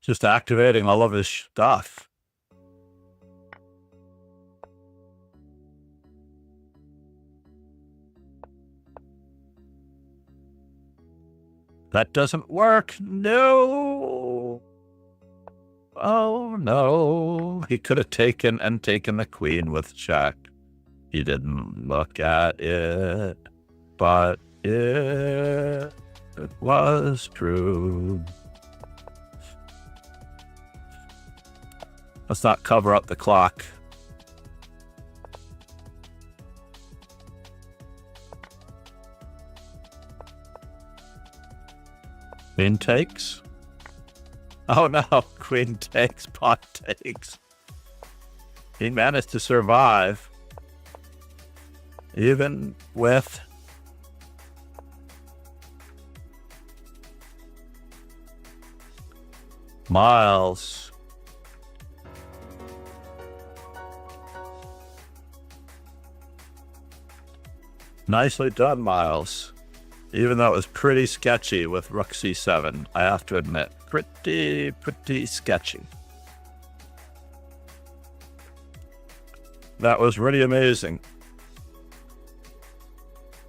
Just activating all of his stuff. That doesn't work. No. Oh, no. He could have taken the queen with check. He didn't look at it, but it was true. Let's not cover up the clock. Queen takes. Oh no, queen takes, pawn takes. He managed to survive. Even with Miles. Nicely done, Miles. Even though it was pretty sketchy with Rook C7, I have to admit. Pretty sketchy. That was really amazing.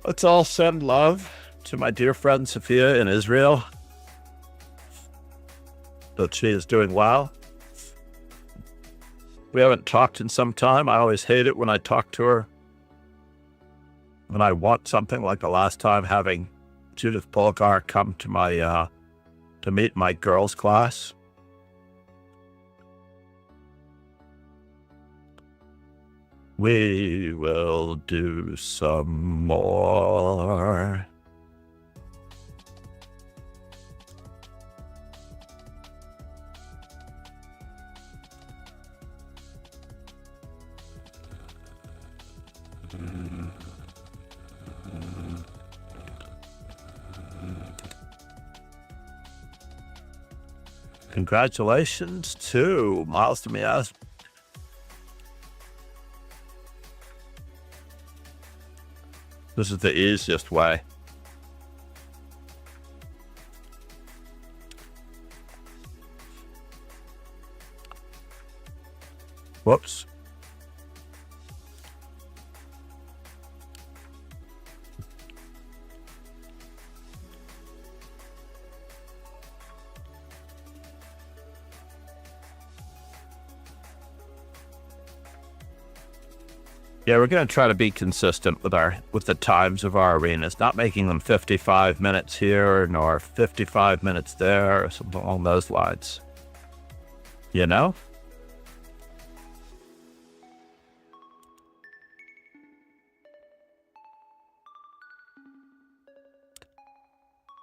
Let's all send love to my dear friend Sofia in Israel. That she is doing well. We haven't talked in some time. I always hate it when I talk to her. When I want something, like the last time having Judith Polgar come to my to meet my girls' class. We will do some more. Congratulations to Miles Demias. This is the easiest way. Whoops. Yeah, we're going to try to be consistent with the times of our arenas, not making them 55 minutes here nor 55 minutes there or something along those lines. You know?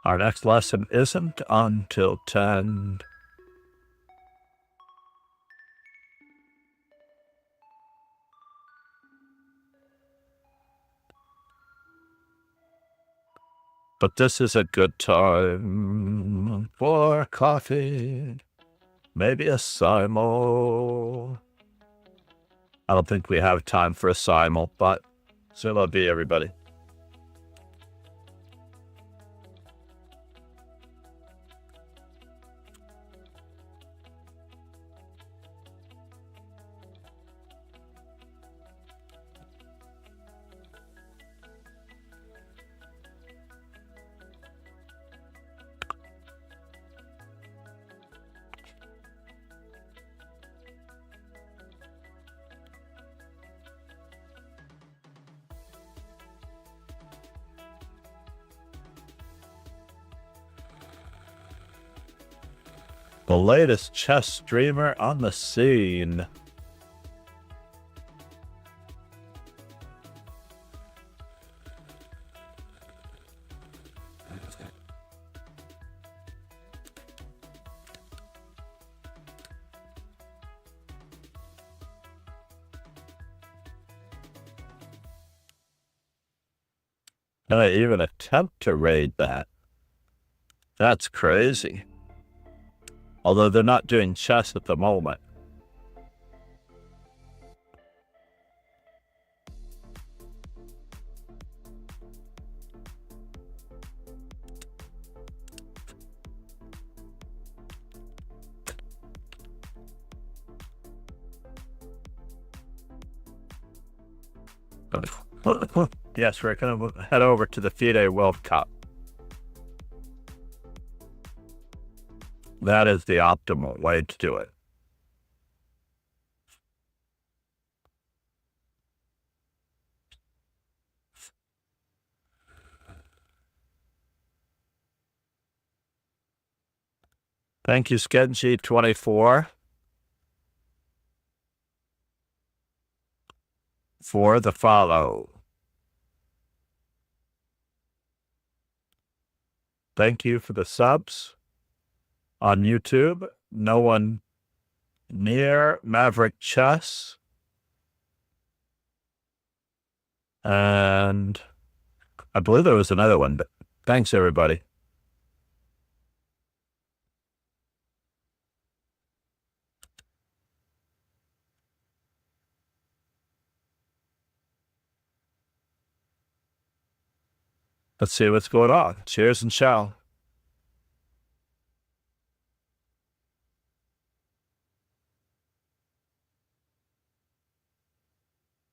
Our next lesson isn't until 10. But this is a good time for coffee. Maybe a simul. I don't think we have time for a simul, but c'est la vie, everybody. The latest chess streamer on the scene. Can I even attempt to raid that? That's crazy. Although they're not doing chess at the moment. Yes, we're going to head over to the FIDE World Cup. That is the optimal way to do it. Thank you, Skenji24, for the follow. Thank you for the subs on YouTube. No one near Maverick Chess. And I believe there was another one, but thanks, everybody. Let's see what's going on. Cheers and ciao.